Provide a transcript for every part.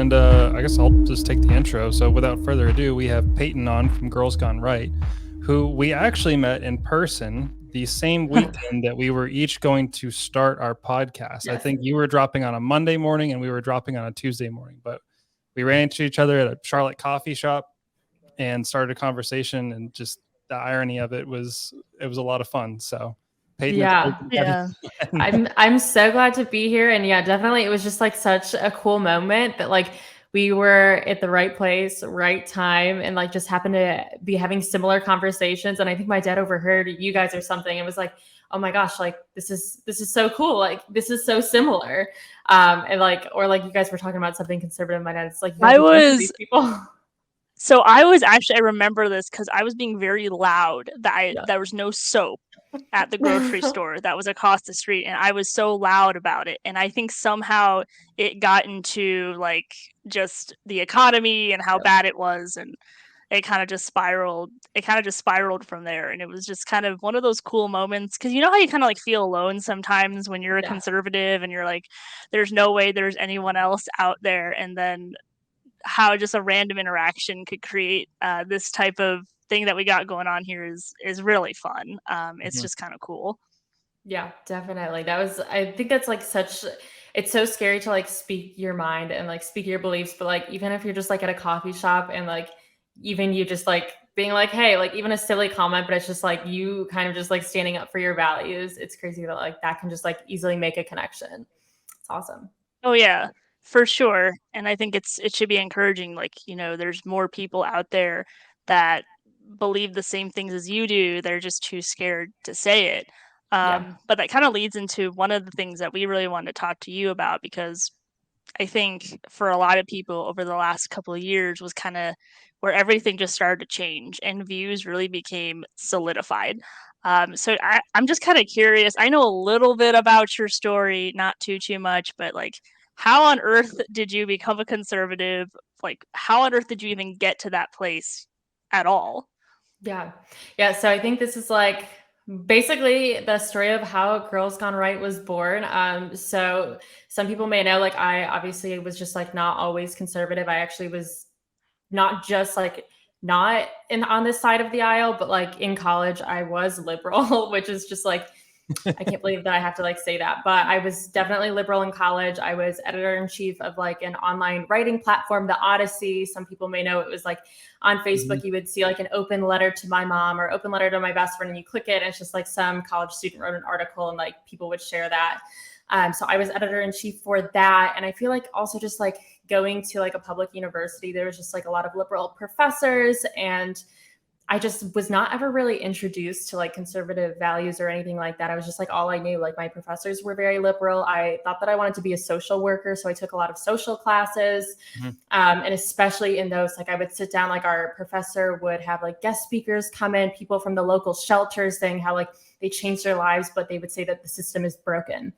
and I guess I'll just take the intro. So without further ado, we have Peyton on from Girls Gone Right, who we actually met in person the same weekend that we were each going to start our podcast. I Yes. think you were dropping on a Monday morning and we were dropping on a Tuesday morning, but we ran into each other at a Charlotte coffee shop and started a conversation, and just the irony of it was a lot of fun. So Peyton, it's great Yeah. to have Yeah. you. I'm so glad to be here. And yeah, definitely it was just like such a cool moment that like we were at the right place, right time, and like just happened to be having similar conversations. And I think my dad overheard you guys or something and was like, oh my gosh, like this is so cool. Like this is so similar. And like, or like you guys were talking about something conservative. My dad's like, you guys I are friends with was these people. So I was actually, I remember this because I was being very loud that there was no soap at the grocery store that was across the street, and I was so loud about it. And I think somehow it got into like just the economy and how bad it was, and it kind of just spiraled. It kind of just spiraled from there, and it was just kind of one of those cool moments because you know how you kind of like feel alone sometimes when you're a conservative and you're like, there's no way there's anyone else out there, and then how just a random interaction could create this type of thing that we got going on here is really fun. It's just kind of cool. Yeah, definitely. I think that's like it's so scary to like speak your mind and like speak your beliefs, but like even if you're just like at a coffee shop and like even you just like being like, hey, like even a silly comment, but it's just like you kind of just like standing up for your values. It's crazy that like that can just like easily make a connection. It's awesome. Oh yeah, for sure. And I think it should be encouraging. Like, you know, there's more people out there that believe the same things as you do. They're just too scared to say it. But that kind of leads into one of the things that we really wanted to talk to you about, because I think for a lot of people over the last couple of years was kind of where everything just started to change and views really became solidified. So I'm just kind of curious. I know a little bit about your story, not too much, but like, how on earth did you become a conservative? Like, how on earth did you even get to that place at all? Yeah. Yeah. So I think this is like basically the story of how Girls Gone Right was born. So some people may know, like, I obviously was just like not always conservative. I actually was not just like not on this side of the aisle, but like in college, I was liberal, which is just like, I can't believe that I have to like say that, but I was definitely liberal in college. I was editor in chief of like an online writing platform, The Odyssey. Some people may know it was like on Facebook, you would see like an open letter to my mom or open letter to my best friend, and you click it, and it's just like some college student wrote an article, and like people would share that. So I was editor in chief for that. And I feel like also just like going to like a public university, there was just like a lot of liberal professors, and I just was not ever really introduced to like conservative values or anything like that. I was just like, all I knew, like my professors were very liberal. I thought that I wanted to be a social worker. So I took a lot of social classes. And especially in those, like I would sit down, like our professor would have like guest speakers come in, people from the local shelters saying how like they changed their lives, but they would say that the system is broken.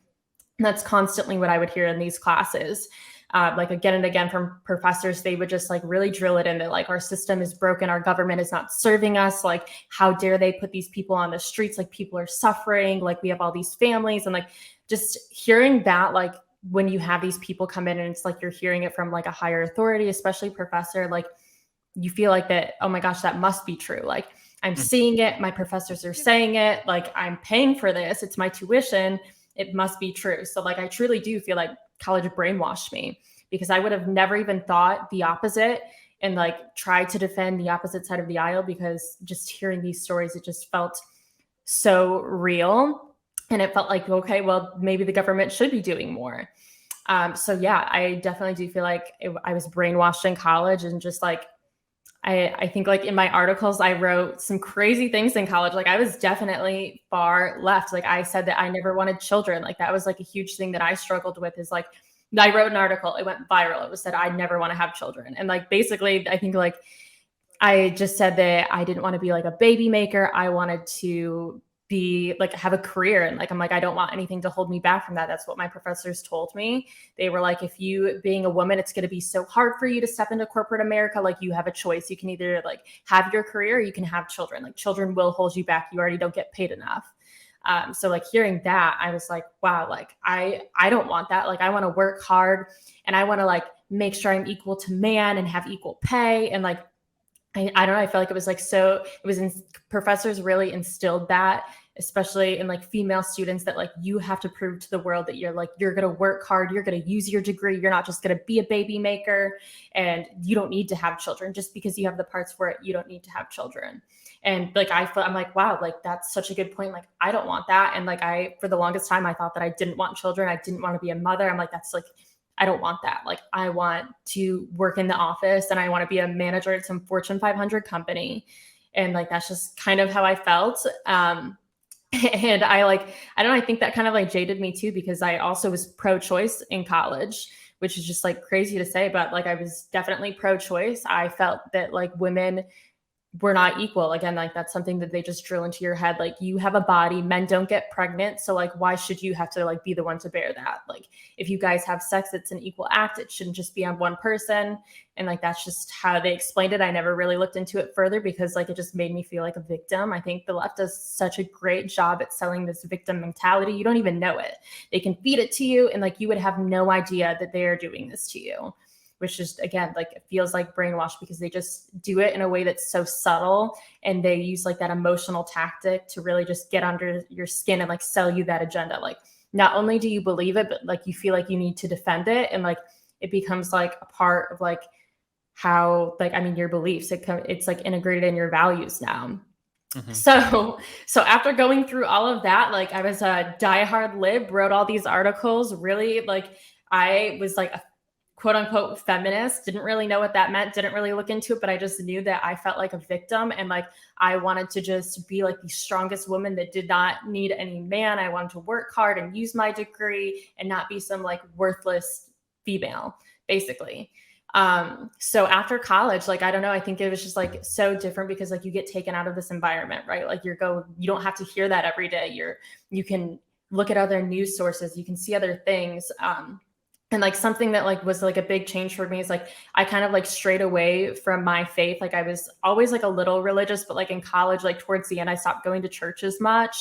And that's constantly what I would hear in these classes. Like again and again from professors, they would just like really drill it in that like our system is broken, our government is not serving us, like how dare they put these people on the streets, like people are suffering, like we have all these families. And like just hearing that, like when you have these people come in and it's like you're hearing it from like a higher authority, especially professor, like you feel like that, oh my gosh, that must be true. Like I'm seeing it, my professors are saying it, like I'm paying for this, it's my tuition, it must be true. So like I truly do feel like college brainwashed me, because I would have never even thought the opposite and like tried to defend the opposite side of the aisle, because just hearing these stories, it just felt so real. And it felt like, okay, well, maybe the government should be doing more. So yeah, I definitely do feel like I was brainwashed in college, and just like, I think like in my articles, I wrote some crazy things in college. Like I was definitely far left. Like I said that I never wanted children. Like that was like a huge thing that I struggled with, is like, I wrote an article, it went viral. It was said I never want to have children. And like, basically, I think like I just said that I didn't want to be like a baby maker. I wanted to be like, have a career. And like, I'm like, I don't want anything to hold me back from that. That's what my professors told me. They were like, if you being a woman, it's going to be so hard for you to step into corporate America. Like you have a choice. You can either like have your career or you can have children. Like children will hold you back. You already don't get paid enough. So like hearing that, I was like, wow, like I don't want that. Like I want to work hard and I want to like make sure I'm equal to man and have equal pay. And like, I don't know, I felt like it was like, so it was professors really instilled that, especially in like female students, that like you have to prove to the world that you're going to work hard, you're going to use your degree, you're not just going to be a baby maker, and you don't need to have children. Just because you have the parts for it, you don't need to have children. And like I'm like, wow, like that's such a good point. Like I don't want that. And like for the longest time I thought that I didn't want children, I didn't want to be a mother. I'm like, that's like, I don't want that. Like I want to work in the office and I want to be a manager at some Fortune 500 company. And like, that's just kind of how I felt. And I don't know, I think that kind of like jaded me too, because I also was pro-choice in college, which is just like crazy to say, but like I was definitely pro-choice. I felt that like women we're not equal. Again, like that's something that they just drill into your head. Like you have a body, men don't get pregnant. So like, why should you have to like be the one to bear that? Like if you guys have sex, it's an equal act. It shouldn't just be on one person. And like, that's just how they explained it. I never really looked into it further because like, it just made me feel like a victim. I think the left does such a great job at selling this victim mentality. You don't even know it. They can feed it to you. And like, you would have no idea that they are doing this to you, which is, again, like it feels like brainwash because they just do it in a way that's so subtle, and they use like that emotional tactic to really just get under your skin and like sell you that agenda. Like not only do you believe it, but like you feel like you need to defend it, and like it becomes like a part of like how, like, I mean, your beliefs, it's like integrated in your values now. Mm-hmm. So after going through all of that, like I was a diehard lib, wrote all these articles, really like I was like a quote unquote feminist, didn't really know what that meant, didn't really look into it, but I just knew that I felt like a victim, and like I wanted to just be like the strongest woman that did not need any man. I wanted to work hard and use my degree and not be some like worthless female, basically. So after college, like, I don't know, I think it was just like so different because like you get taken out of this environment, right? Like you don't have to hear that every day. You can look at other news sources, you can see other things. And like something that like was like a big change for me is like I kind of like strayed away from my faith. Like I was always like a little religious, but like in college, like towards the end, I stopped going to church as much,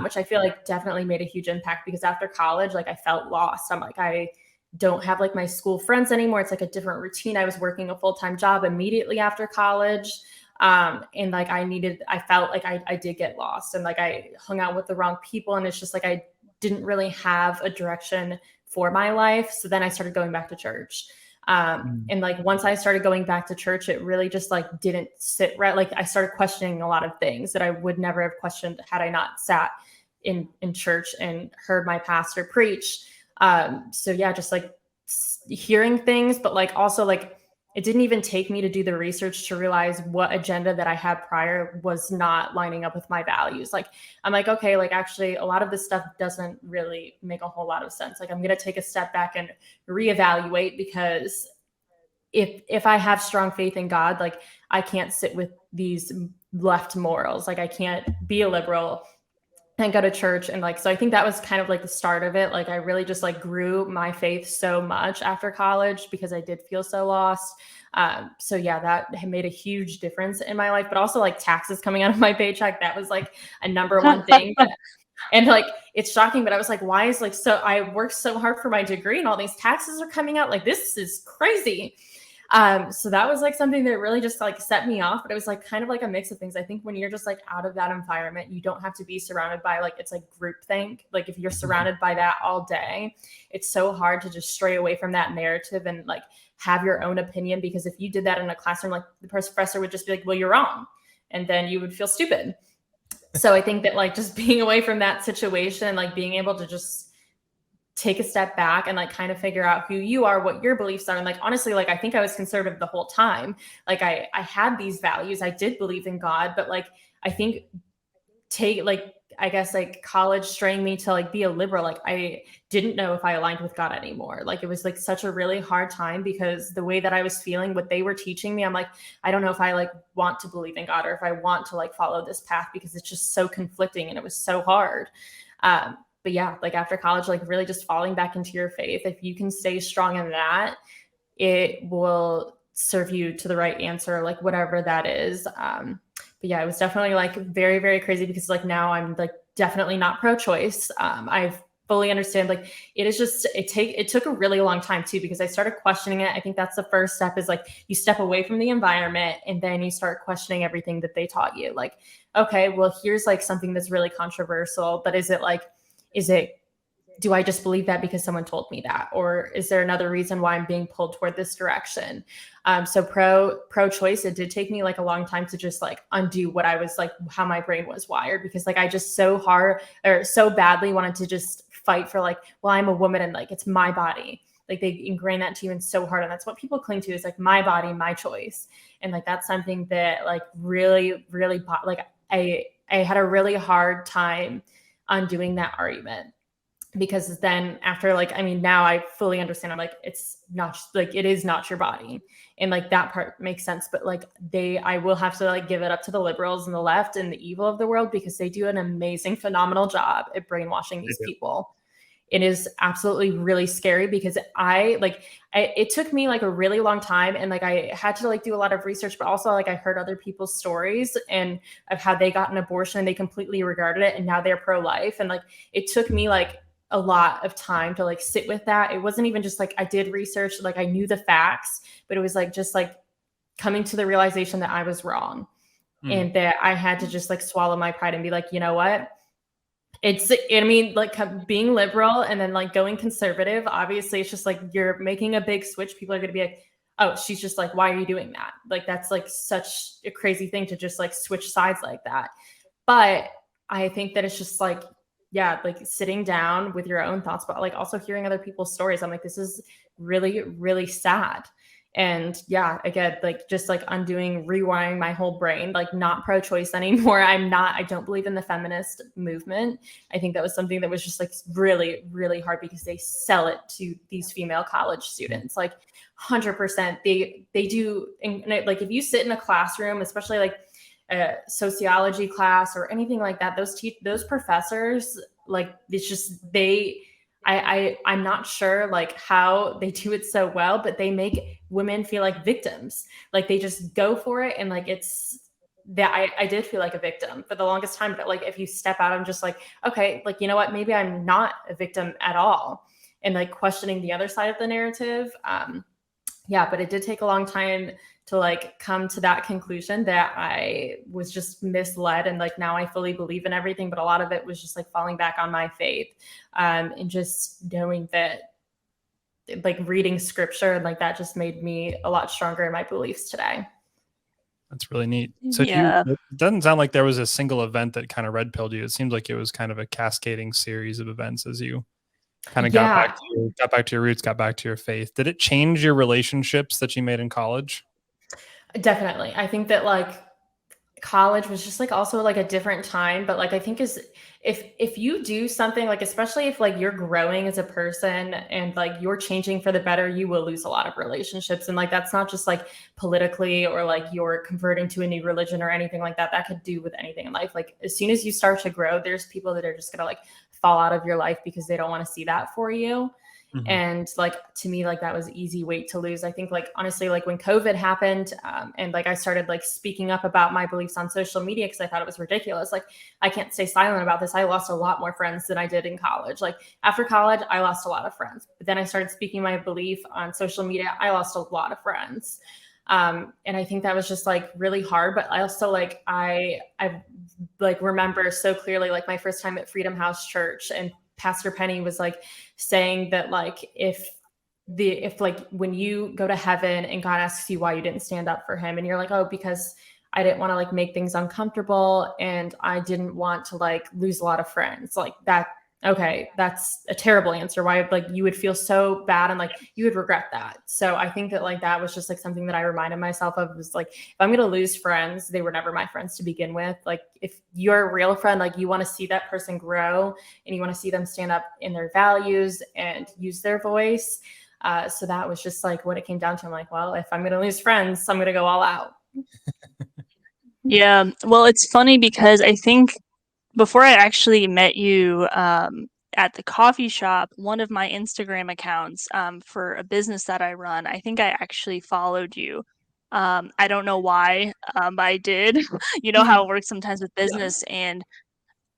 which I feel like definitely made a huge impact because after college, like I felt lost. I'm like, I don't have like my school friends anymore. It's like a different routine. I was working a full-time job immediately after college. And like I felt like I did get lost, and like I hung out with the wrong people, and it's just like I didn't really have a direction for my life. So then I started going back to church. And like once I started going back to church, it really just like didn't sit right. Like I started questioning a lot of things that I would never have questioned had I not sat in church and heard my pastor preach. So yeah, just like hearing things, but like also like it didn't even take me to do the research to realize what agenda that I had prior was not lining up with my values. Like, I'm like, okay, like actually a lot of this stuff doesn't really make a whole lot of sense. Like I'm going to take a step back and reevaluate, because if I have strong faith in God, like I can't sit with these left morals. Like I can't be a liberal and go to church. And like, so I think that was kind of like the start of it. Like I really just like grew my faith so much after college because I did feel so lost. So yeah, that made a huge difference in my life, but also like taxes coming out of my paycheck. That was like a number one thing. And like, it's shocking, but I was like, why is like, so I worked so hard for my degree and all these taxes are coming out. Like, this is crazy. So that was like something that really just like set me off, but it was like kind of like a mix of things. I think when you're just like out of that environment, you don't have to be surrounded by like, it's like groupthink. Like if you're surrounded by that all day, it's so hard to just stray away from that narrative and like have your own opinion. Because if you did that in a classroom, like the professor would just be like, well, you're wrong. And then you would feel stupid. So I think that like just being away from that situation, like being able to just take a step back and like kind of figure out who you are, what your beliefs are. And like, honestly, like, I think I was conservative the whole time. Like I had these values, I did believe in God, but like, I think I guess like college strained me to like be a liberal. Like I didn't know if I aligned with God anymore. Like it was like such a really hard time because the way that I was feeling, what they were teaching me, I'm like, I don't know if I like want to believe in God or if I want to like follow this path, because it's just so conflicting and it was so hard. But yeah, like after college, like really just falling back into your faith. If you can stay strong in that, it will serve you to the right answer, like whatever that is. But yeah, it was definitely like very, very crazy because like now I'm like definitely not pro-choice. I've fully understand, like, it is just, it took a really long time too, because I started questioning it. I think that's the first step, is like you step away from the environment and then you start questioning everything that they taught you. Like, okay, well, here's like something that's really controversial, but is it, do I just believe that because someone told me that? Or is there another reason why I'm being pulled toward this direction? So pro-choice, it did take me like a long time to just like undo what I was like, how my brain was wired, because like I just so badly wanted to just fight for like, well, I'm a woman and like, it's my body. Like they ingrain that to you and so hard. And that's what people cling to, is like my body, my choice. And like, that's something that like really, really, like I had a really hard time undoing that argument. Because then after, like, I mean, now I fully understand. I'm like, it's not like, it is not your body. And like that part makes sense. But like I will have to like give it up to the liberals and the left and the evil of the world, because they do an amazing, phenomenal job at brainwashing these people. It is absolutely really scary, because it took me like a really long time, and like I had to like do a lot of research, but also like I heard other people's stories and of how they got an abortion and they completely regarded it and now they're pro-life. And like it took me like a lot of time to like sit with that. It wasn't even just like I did research, like I knew the facts, but it was like just like coming to the realization that I was wrong. And that I had to just like swallow my pride and be like, you know what? I mean, like being liberal and then like going conservative, obviously it's just like you're making a big switch. People are going to be like, oh, she's just like, why are you doing that? Like, that's like such a crazy thing to just like switch sides like that. But I think that it's just like, yeah, like sitting down with your own thoughts, but like also hearing other people's stories. I'm like, this is really, really sad. And yeah, again, like just like undoing, rewiring my whole brain, like not pro-choice anymore. I don't believe in the feminist movement. I think that was something that was just like really, really hard, because they sell it to these female college students. Like 100%, they do. And like, if you sit in a classroom, especially like a sociology class or anything like that, those professors, like it's just, I'm not sure like how they do it so well, but they make women feel like victims. Like they just go for it. And like, it's that I did feel like a victim for the longest time. But like, if you step out, I'm just like, okay, like, you know what, maybe I'm not a victim at all. And like questioning the other side of the narrative. Yeah, but it did take a long time to like come to that conclusion that I was just misled. And like, now I fully believe in everything, but a lot of it was just like falling back on my faith, and just knowing that, like reading scripture and like that just made me a lot stronger in my beliefs today. That's really neat. So Yeah. it doesn't sound like there was a single event that kind of red pilled you. It seems like it was kind of a cascading series of events as you kind of got back to your roots, got back to your faith. Did it change your relationships that you made in college? Definitely. I think that like college was just like also like a different time, but like I think is if you do something, like especially if like you're growing as a person and like you're changing for the better, you will lose a lot of relationships. And like that's not just like politically or like you're converting to a new religion or anything like that. That could do with anything in life. Like as soon as you start to grow, there's people that are just gonna like fall out of your life because they don't want to see that for you. Mm-hmm. And like, to me, like that was easy weight to lose. I think like, honestly, like when COVID happened, and like I started like speaking up about my beliefs on social media, because I thought it was ridiculous. Like I can't stay silent about this. I lost a lot more friends than I did in college. Like after college, I lost a lot of friends, but then I started speaking my belief on social media. I lost a lot of friends. And I think that was just like really hard, but I also like, I like remember so clearly, like my first time at Freedom House Church, and Pastor Penny was like saying that like if like when you go to heaven and God asks you why you didn't stand up for him, and you're like, oh, because I didn't want to like make things uncomfortable and I didn't want to like lose a lot of friends, like that. Okay, that's a terrible answer. Why, like you would feel so bad and like you would regret that. So I think that like that was just like something that I reminded myself of, was like, if I'm going to lose friends, they were never my friends to begin with. Like if you're a real friend, like you want to see that person grow and you want to see them stand up in their values and use their voice. So that was just like what it came down to. I'm like, well, if I'm going to lose friends, I'm going to go all out. Yeah. Well, it's funny because I think before I actually met you at the coffee shop, one of my Instagram accounts for a business that I run, I think I actually followed you. I don't know why, but I did. You know how it works sometimes with business. Yeah. And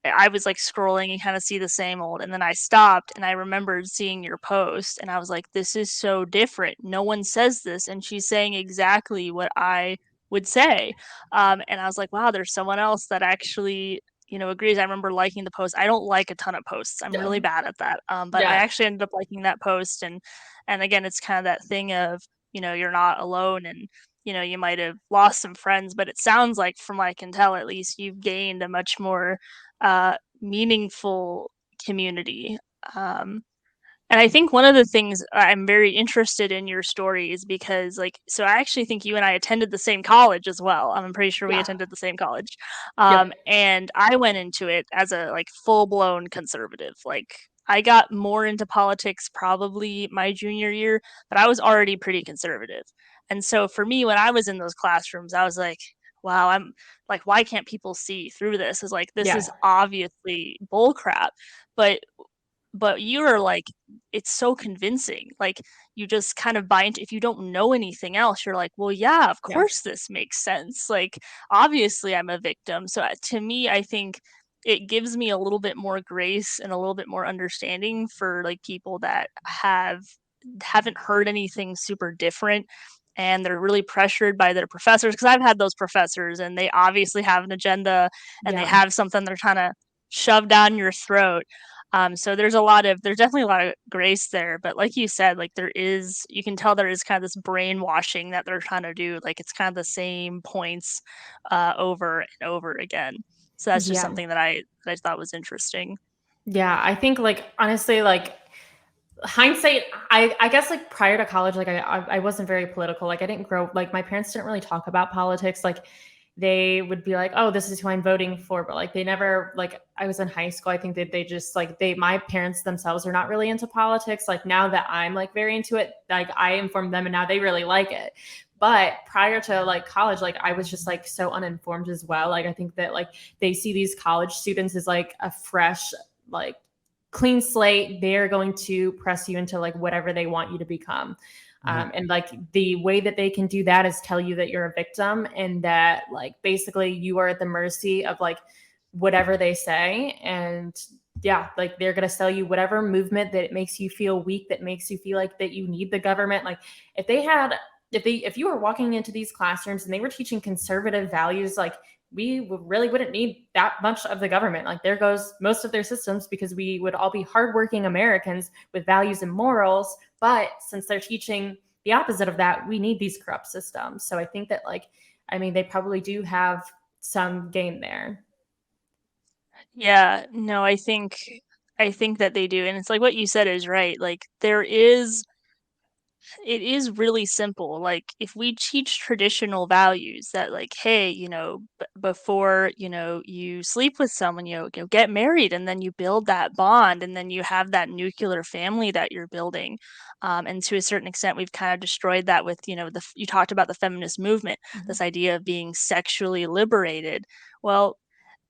I was like scrolling and kind of see the same old, and then I stopped and I remembered seeing your post and I was like, this is so different. No one says this, and she's saying exactly what I would say. And I was like, wow, there's someone else that actually, agrees. I remember liking the post. I don't like a ton of posts. I'm really bad at that. But I Yeah. actually ended up liking that post, and again, it's kind of that thing of, you're not alone, and you might have lost some friends, but it sounds like, from what I can tell, at least, you've gained a much more meaningful community. And I think one of the things I'm very interested in your story is because, like, so I actually think you and I attended the same college as well. I'm pretty sure we Yeah. attended the same college. Yep. And I went into it as a like full-blown conservative. Like, I got more into politics probably my junior year, but I was already pretty conservative. And so for me, when I was in those classrooms, I was like, wow, I'm like, why can't people see through this? Is like, this Yeah. is obviously bullcrap. But you're like, it's so convincing. Like, you just kind of buy into, if you don't know anything else, you're like, well, yeah, of Yeah. course this makes sense. Like, obviously I'm a victim. So to me, I think it gives me a little bit more grace and a little bit more understanding for like people that haven't heard anything super different, and they're really pressured by their professors, because I've had those professors and they obviously have an agenda and they Yeah. have something they're trying to shove down your throat. So there's definitely a lot of grace there, but like you said, like, you can tell there is kind of this brainwashing that they're trying to do. Like, it's kind of the same points over and over again. So that's just Yeah. something that I thought was interesting. Yeah. I think, like, honestly, like, hindsight, I guess, like, prior to college, like, I wasn't very political. Like, I didn't grow, like, my parents didn't really talk about politics. Like, they would be like, oh, this is who I'm voting for, but like, they never, like, I was in high school, I think that they just, like, my parents themselves are not really into politics. Like, now that I'm like very into it, like, I informed them and now they really like it. But prior to like college, like, I was just like so uninformed as well. Like, I think that, like, they see these college students as like a fresh, like, clean slate. They're going to press you into like whatever they want you to become. And like, the way that they can do that is tell you that you're a victim, and that, like, basically you are at the mercy of like whatever they say. And yeah, like, they're going to sell you whatever movement that makes you feel weak, that makes you feel like that you need the government. Like, if you were walking into these classrooms and they were teaching conservative values, like, we really wouldn't need that much of the government. Like, there goes most of their systems, because we would all be hardworking Americans with values and morals. But since they're teaching the opposite of that, we need these corrupt systems. So I think that, like, I mean, they probably do have some gain there. Yeah, no, I think that they do, and it's like what you said is right. Like, it is really simple. Like, if we teach traditional values that, like, hey, before, you sleep with someone, get married, and then you build that bond, and then you have that nuclear family that you're building. And to a certain extent, we've kind of destroyed that with, you talked about the feminist movement, Mhm. this idea of being sexually liberated. Well,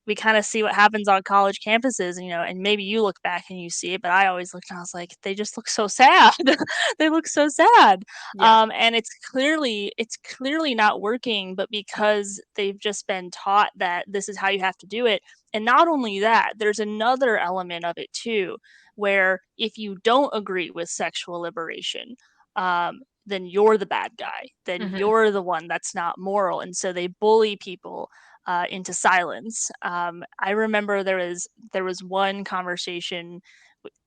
we kind of see what happens on college campuses, and maybe you look back and you see it, but I always looked and I was like, they just look so sad. They look so sad. Yeah. And it's clearly not working, but because they've just been taught that this is how you have to do it. And not only that, there's another element of it too, where if you don't agree with sexual liberation, then you're the bad guy. Then Mhm. you're the one that's not moral. And so they bully people into silence. I remember there was one conversation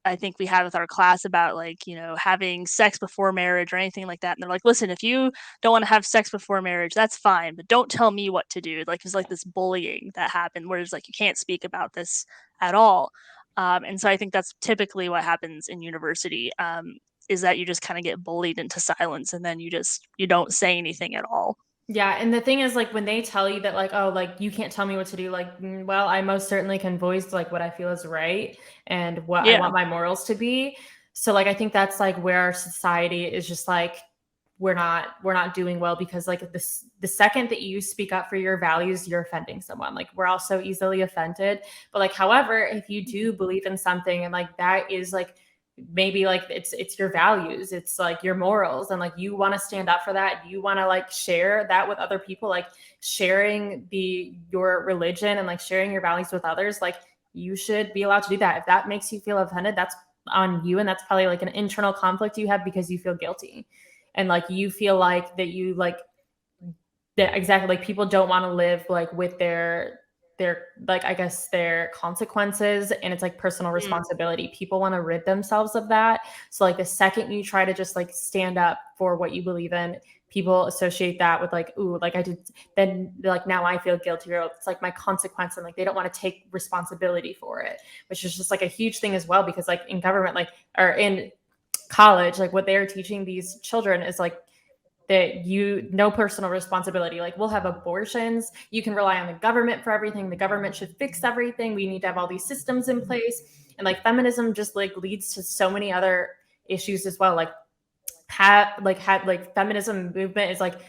I think we had with our class about, like, having sex before marriage or anything like that. And they're like, listen, if you don't want to have sex before marriage, that's fine, but don't tell me what to do. Like, it's like this bullying that happened where it's like, you can't speak about this at all. And so I think that's typically what happens in university, is that you just kind of get bullied into silence, and then you don't say anything at all. Yeah, and the thing is, like, when they tell you that, like, oh, like, you can't tell me what to do, like, well, I most certainly can voice like what I feel is right and what I Yeah. want my morals to be. So, like, I think that's like where our society is just like, we're not doing well, because like, the second that you speak up for your values, you're offending someone. Like, we're all so easily offended. But like, however, if you do believe in something, and like, that is like, maybe like, it's your values, it's like your morals, and like, you want to stand up for that, you want to like share that with other people, like sharing your religion and like sharing your values with others, like, you should be allowed to do that. If that makes you feel offended, that's on you. And that's probably like an internal conflict you have because you feel guilty. And like, you feel like that you like, that exactly, like people don't want to live like with their like, I guess, their consequences, and it's like personal responsibility. People want to rid themselves of that. So like the second you try to just like stand up for what you believe in, people associate that with like, ooh, like I did, then like now I feel guilty, or it's like my consequence, and like they don't want to take responsibility for it, which is just like a huge thing as well, because like in government, like, or in college, like what they're teaching these children is like that you no personal responsibility. Like, we'll have abortions, you can rely on the government for everything, the government should fix everything, we need to have all these systems in place. And like feminism just like leads to so many other issues as well. Like feminism movement is like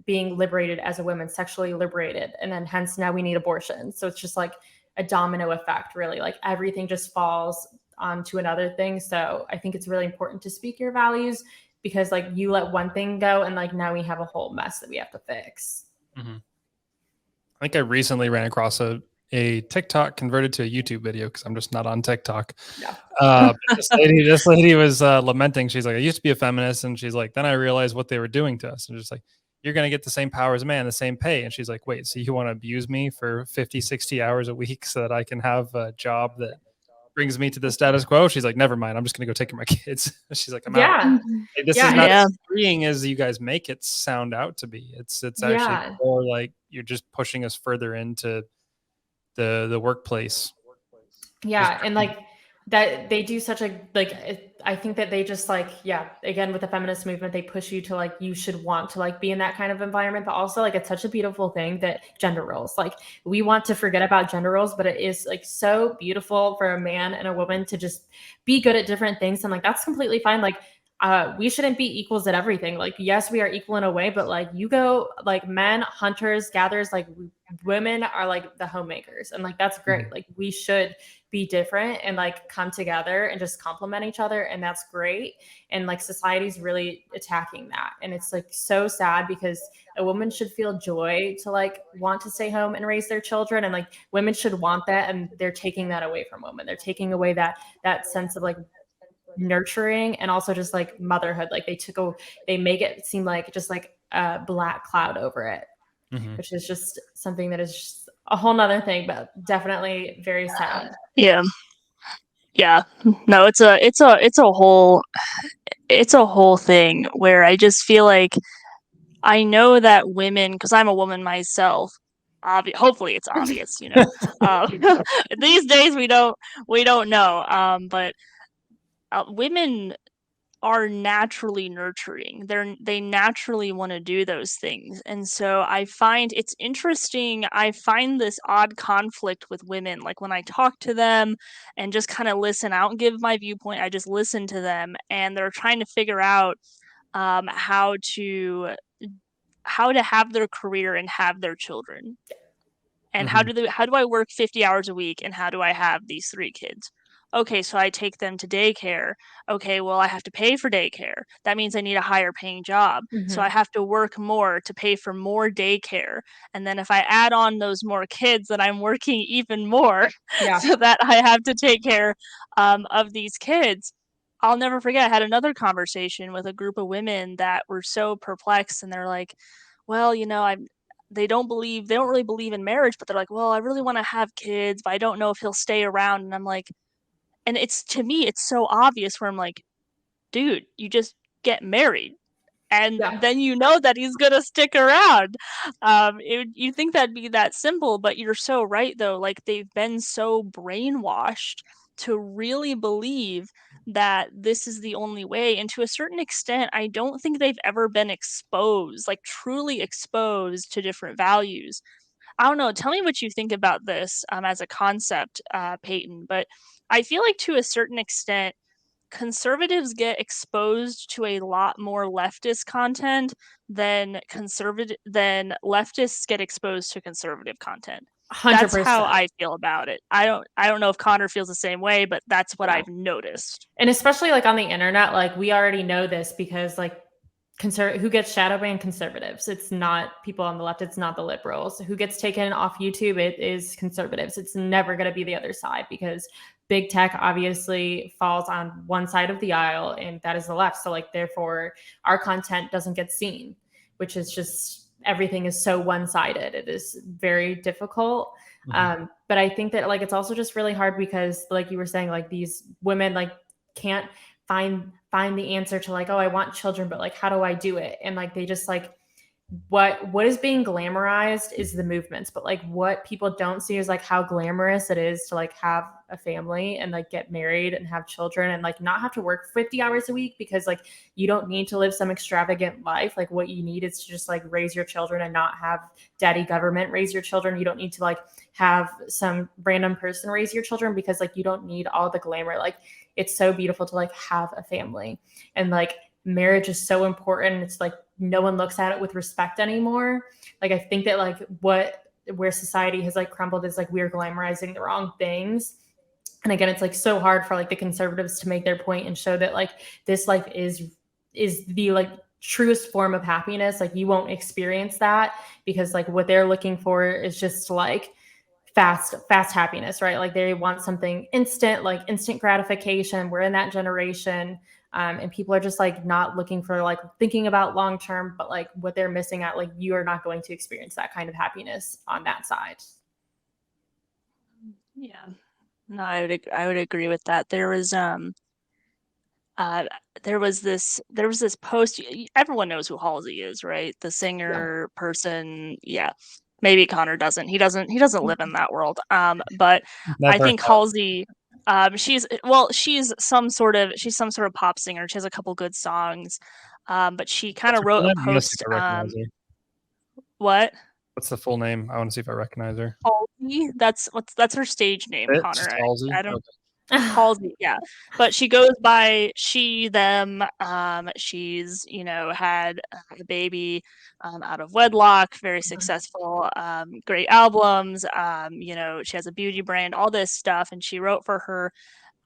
being liberated as a woman, sexually liberated, and then hence now we need abortion. So it's just like a domino effect, really. Like everything just falls onto another thing. So I think it's really important to speak your values, because like you let one thing go and like now we have a whole mess that we have to fix. Mm-hmm. I think I recently ran across a TikTok converted to a YouTube video, because I'm just not on TikTok. Yeah. This lady was lamenting. She's like, I used to be a feminist, and she's like, then I realized what they were doing to us. And just like, you're going to get the same power as a man, the same pay. And she's like, wait, so you want to abuse me for 50, 60 hours a week so that I can have a job that brings me to the status quo? She's like, never mind, I'm just going to go take care of my kids. She's like, I'm out. Like, this is not as freeing as you guys make it sound out to be. It's actually more like you're just pushing us further into the workplace. Yeah. And like that, they do such a, like, I think that they just like, again, with the feminist movement, they push you to like, you should want to like be in that kind of environment, but also like, it's such a beautiful thing that gender roles, like we want to forget about gender roles, but it is like so beautiful for a man and a woman to just be good at different things. And like, that's completely fine. Like, we shouldn't be equals at everything. Like, yes, we are equal in a way, but like you go like men, hunters, gatherers, like women are like the homemakers. And like, that's great. Like we should be different and like come together and just complement each other. And that's great. And like society's really attacking that. And it's like so sad, because a woman should feel joy to like want to stay home and raise their children. And like women should want that. And they're taking that away from women. They're taking away that sense of like nurturing and also just like motherhood. Like they make it seem like just like a black cloud over it, which is just something that is just a whole nother thing, but definitely very sad. Yeah. No, it's a whole thing where I just feel like I know that women, because I'm a woman myself, hopefully it's obvious, you know. These days we don't know, but women are naturally nurturing. They naturally want to do those things. And so I find it's interesting. I find this odd conflict with women. Like when I talk to them and just kind of listen, I don't give my viewpoint. I just listen to them, and they're trying to figure out how to have their career and have their children. And how do I work 50 hours a week, and how do I have these 3 kids? Okay, so I take them to daycare. Okay, well, I have to pay for daycare. That means I need a higher paying job. So I have to work more to pay for more daycare. And then if I add on those more kids, then I'm working even more so that I have to take care of these kids. I'll never forget, I had another conversation with a group of women that were so perplexed, and they're like, well, you know, they don't really believe in marriage, but they're like, well, I really want to have kids, but I don't know if he'll stay around. And I'm like, and to me, it's so obvious, where I'm like, dude, you just get married, and then you know that he's gonna stick around. You think that'd be that simple, but you're so right, though. Like, they've been so brainwashed to really believe that this is the only way. And to a certain extent, I don't think they've ever been exposed, like truly exposed to different values. I don't know. Tell me what you think about this as a concept, Peyton. But I feel like to a certain extent, conservatives get exposed to a lot more leftist content than leftists get exposed to conservative content. 100%. That's how I feel about it. I don't know if Connor feels the same way, but that's what I've noticed. And especially like on the internet, like we already know this because like who gets shadow banned? Conservatives. It's not people on the left. It's not the liberals. Who gets taken off YouTube? It is conservatives. It's never going to be the other side, because big tech obviously falls on one side of the aisle, and that is the left. So like, therefore our content doesn't get seen, which is just, everything is so one-sided. It is very difficult. But I think that like, it's also just really hard because like you were saying, like these women like can't find the answer to like, oh, I want children, but like, how do I do it? And like, they just like, what is being glamorized is the movements, but like what people don't see is like how glamorous it is to like have a family and like get married and have children and like not have to work 50 hours a week, because like you don't need to live some extravagant life. Like what you need is to just like raise your children and not have daddy government raise your children. You don't need to like have some random person raise your children, because like you don't need all the glamour. Like it's so beautiful to like have a family, and like marriage is so important. It's like no one looks at it with respect anymore. Like I think that like where society has like crumbled is like we're glamorizing the wrong things. And again, it's like so hard for like the conservatives to make their point and show that like this life is the like truest form of happiness. Like you won't experience that, because like what they're looking for is just like fast happiness, right? Like they want something instant, like instant gratification. We're in that generation. And people are just like not looking for like thinking about long term, but like what they're missing out, like you are not going to experience that kind of happiness on that side. Yeah, no, I would agree with that. There was this post. Everyone knows who Halsey is, right? The singer person. Yeah, maybe Connor doesn't. He doesn't live in that world. But I think Halsey. She's some sort of pop singer. She has a couple good songs. But she kind of wrote a post. What? What's the full name? I want to see if I recognize her. Halsey. That's her stage name, Connor. Halsey? I don't. Okay. Halsey, yeah, but she goes by she, them. She's had a baby out of wedlock, very successful, great albums. She has a beauty brand, all this stuff, and she wrote for her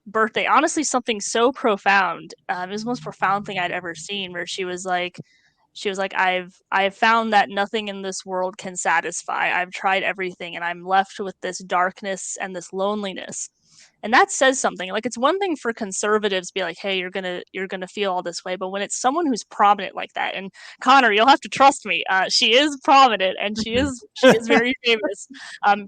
birthday, honestly, something so profound. It was the most profound thing I'd ever seen, where she was like, I've found that nothing in this world can satisfy. I've tried everything, and I'm left with this darkness and this loneliness. And that says something. Like, it's one thing for conservatives to be like, hey, you're gonna feel all this way, but when it's someone who's prominent like that, and Connor, you'll have to trust me, she is prominent, and she is very famous.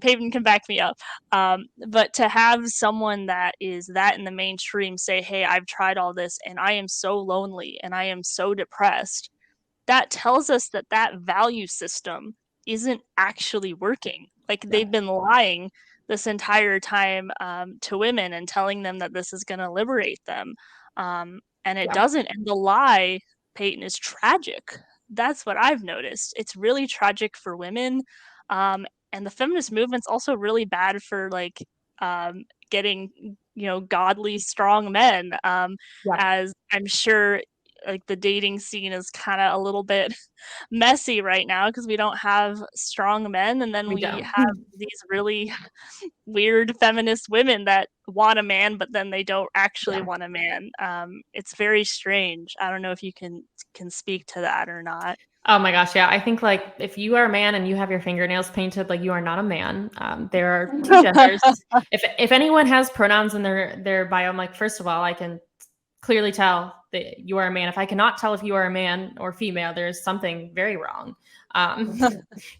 Peyton can back me up. But to have someone that is that in the mainstream say, hey, I've tried all this and I am so lonely and I am so depressed, that tells us that value system isn't actually working. Like, they've been lying this entire time to women and telling them that this is going to liberate them. And it doesn't. And the lie, Peyton, is tragic. That's what I've noticed. It's really tragic for women. And the feminist movement's also really bad for like getting, godly, strong men. As I'm sure like the dating scene is kind of a little bit messy right now because we don't have strong men, and then we have these really weird feminist women that want a man, but then they don't actually want a man. It's very strange. I don't know if you can speak to that or not. Oh my gosh, yeah. I think like if you are a man and you have your fingernails painted, like you are not a man. There are two genders. If anyone has pronouns in their bio, I'm like, first of all, I can clearly tell that you are a man. If I cannot tell if you are a man or female, there's something very wrong.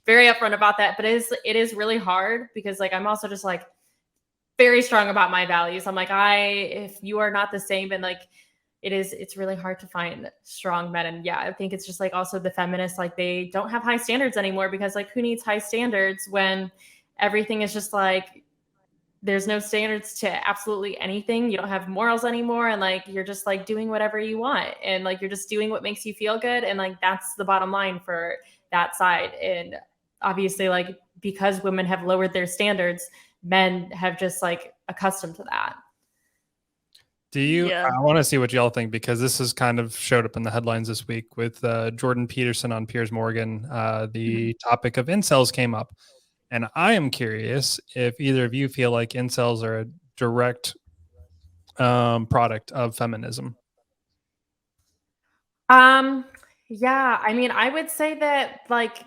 Very upfront about that, but it is really hard because like I'm also just like very strong about my values. I'm like, if you are not the same, and like it's really hard to find strong men. And yeah, I think it's just like also the feminists, like they don't have high standards anymore, because like who needs high standards when everything is just like there's no standards to absolutely anything. You don't have morals anymore. And like, you're just like doing whatever you want. And like, you're just doing what makes you feel good. And like, that's the bottom line for that side. And obviously like, because women have lowered their standards, men have just like accustomed to that. I want to see what y'all think, because this has kind of showed up in the headlines this week with Jordan Peterson on Piers Morgan. The topic of incels came up. And I am curious if either of you feel like incels are a direct product of feminism. Yeah, I mean, I would say that like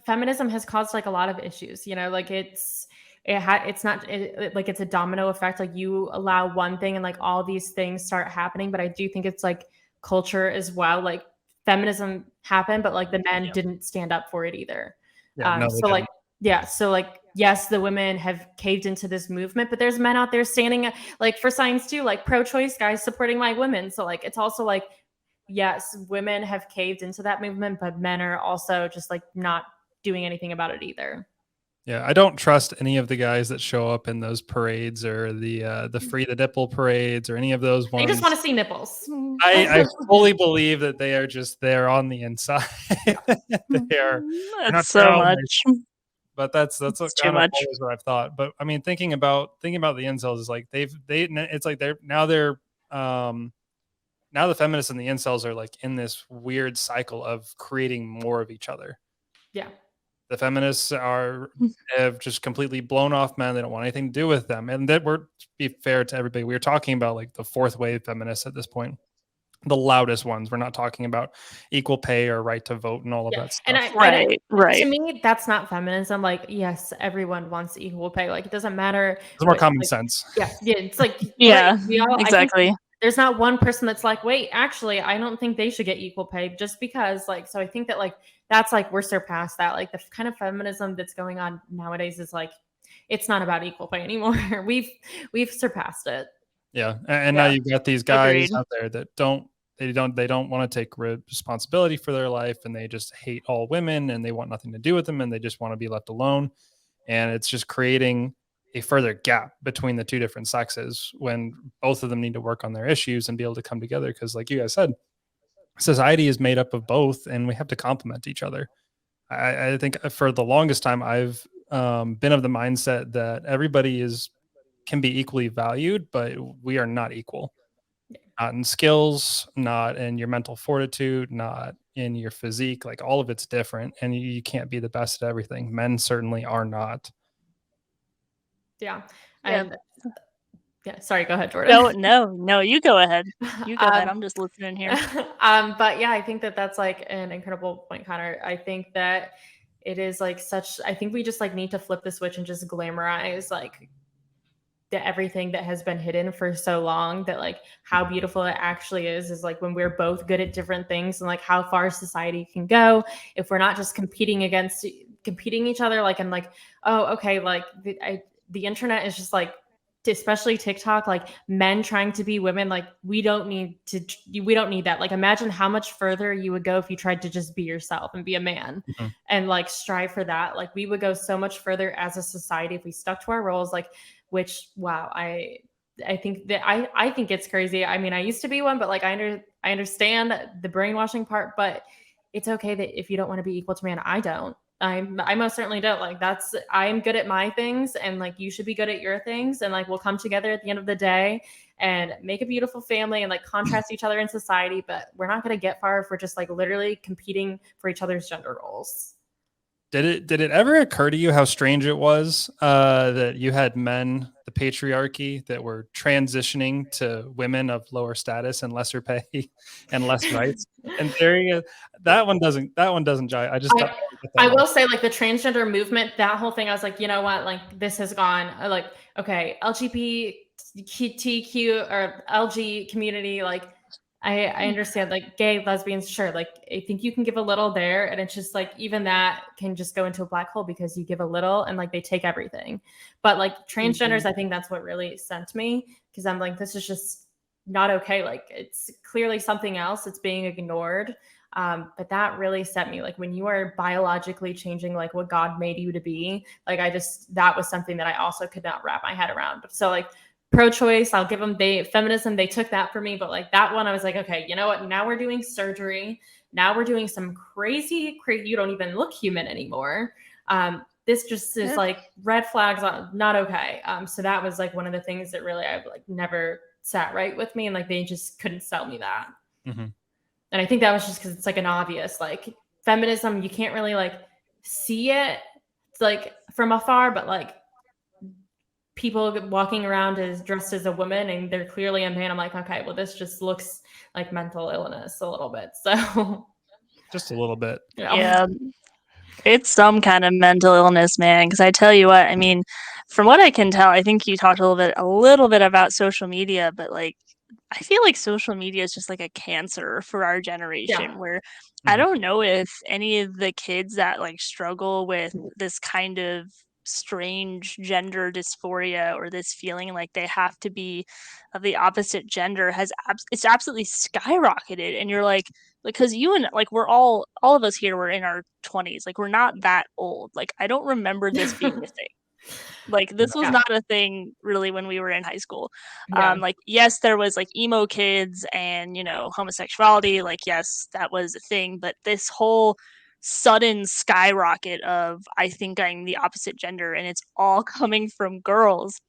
feminism has caused like a lot of issues, you know, like it's not like it's a domino effect, like you allow one thing and like all these things start happening, but I do think it's like culture as well. Like feminism happened, but like the men didn't stand up for it either. Yeah, no, they So like didn't. yeah, so like yes, the women have caved into this movement, but there's men out there standing like for science too, like pro-choice guys supporting like women. So like it's also like yes, women have caved into that movement, but men are also just like not doing anything about it either. Yeah, I don't trust any of the guys that show up in those parades or the free the nipple parades or any of those They just want ones. to see nipples. I fully believe that they are just there on the inside. They're not That's so proud, much. but that's what It's too kind of much. always what I've thought. But I mean, thinking about the incels is like it's like now the feminists and the incels are like in this weird cycle of creating more of each other. Yeah. The feminists have just completely blown off men. They don't want anything to do with them. And that we're, to be fair to everybody, we were talking about like the fourth wave feminists at this point, the loudest ones. We're not talking about equal pay or right to vote and all of Yeah. that And stuff. to me, that's not feminism. Like, yes, everyone wants equal pay. Like, it doesn't matter. It's more What, common like, sense. yeah. Yeah. It's like, Yeah, great. I think exactly. there's not one person that's like, wait, actually, I don't think they should get equal pay just because, like, so I think that, like, that's like, we're surpassed that. Like, the kind of feminism that's going on nowadays is like, it's not about equal pay anymore. We've surpassed it. Yeah. And now Yeah. you've got these guys out there that they don't want to take responsibility for their life, and they just hate all women and they want nothing to do with them, and they just want to be left alone. And it's just creating a further gap between the two different sexes when both of them need to work on their issues and be able to come together. Because like you guys said, society is made up of both and we have to complement each other. I think for the longest time I've been of the mindset that everybody can be equally valued, but we are not equal. Not in skills, not in your mental fortitude, not in your physique. Like all of it's different, and you can't be the best at everything. Men certainly are not. Yeah. Yeah. And yeah, sorry, go ahead, Jordan. No, you go ahead. You go ahead. I'm just listening here. But yeah, I think that that's like an incredible point, Connor. I think that it is like I think we just like need to flip the switch and just glamorize like everything that has been hidden for so long, that like how beautiful it actually is like when we're both good at different things, and like how far society can go if we're not just competing each other, like, and like, oh, okay, like the internet is just like, especially TikTok, like men trying to be women, like we don't need that. Like imagine how much further you would go if you tried to just be yourself and be a man. Mm-hmm. And like strive for that. Like we would go so much further as a society if we stuck to our roles, like, which, wow, I think that I think it's crazy. I mean, I used to be one, but like I understand the brainwashing part, but it's okay that if you don't want to be equal to me, and I don't. I most certainly don't. Like I'm good at my things, and like you should be good at your things, and like we'll come together at the end of the day and make a beautiful family and like contrast each other in society. But we're not going to get far if we're just like literally competing for each other's gender roles. Did it ever occur to you how strange it was that you had men, the patriarchy, that were transitioning to women of lower status and lesser pay and less rights? In theory, that one doesn't jive. I will say, like the transgender movement, that whole thing, I was like, you know what, like this has gone like, okay, LGBTQ or LG community, like I understand, like gay, lesbians, sure. Like I think you can give a little there, and it's just like even that can just go into a black hole because you give a little and like they take everything. But like transgenders, I think that's what really sent me, because I'm like, this is just not okay. Like it's clearly something else that's being ignored. But that really set me, like when you are biologically changing like what God made you to be, like that was something that I also could not wrap my head around. So like pro-choice, I'll give them, feminism, they took that for me, but like that one, I was like, okay, you know what? Now we're doing surgery. Now we're doing some crazy, you don't even look human anymore. This just is like red flags, not okay. So that was like one of the things that really I've like never sat right with me, and like they just couldn't sell me that. Mm-hmm. And I think that was just because it's like an obvious, like feminism, you can't really like see it like from afar, but like people walking around dressed as a woman and they're clearly a man. I'm like, okay, well, this just looks like mental illness a little bit. So just a little bit. Yeah. It's some kind of mental illness, man. Because I tell you what, I mean, from what I can tell, I think you talked a little bit about social media, but like, I feel like social media is just like a cancer for our generation. Where I don't know if any of the kids that like struggle with this kind of strange gender dysphoria or this feeling like they have to be of the opposite gender it's absolutely skyrocketed. And you're like, because you and like we're all of us here were in our 20s, like we're not that old. Like I don't remember this being a thing. Like this was not a thing really when we were in high school. Like yes, there was like emo kids and homosexuality, like yes, that was a thing, but this whole sudden skyrocket of I think I'm the opposite gender, and it's all coming from girls,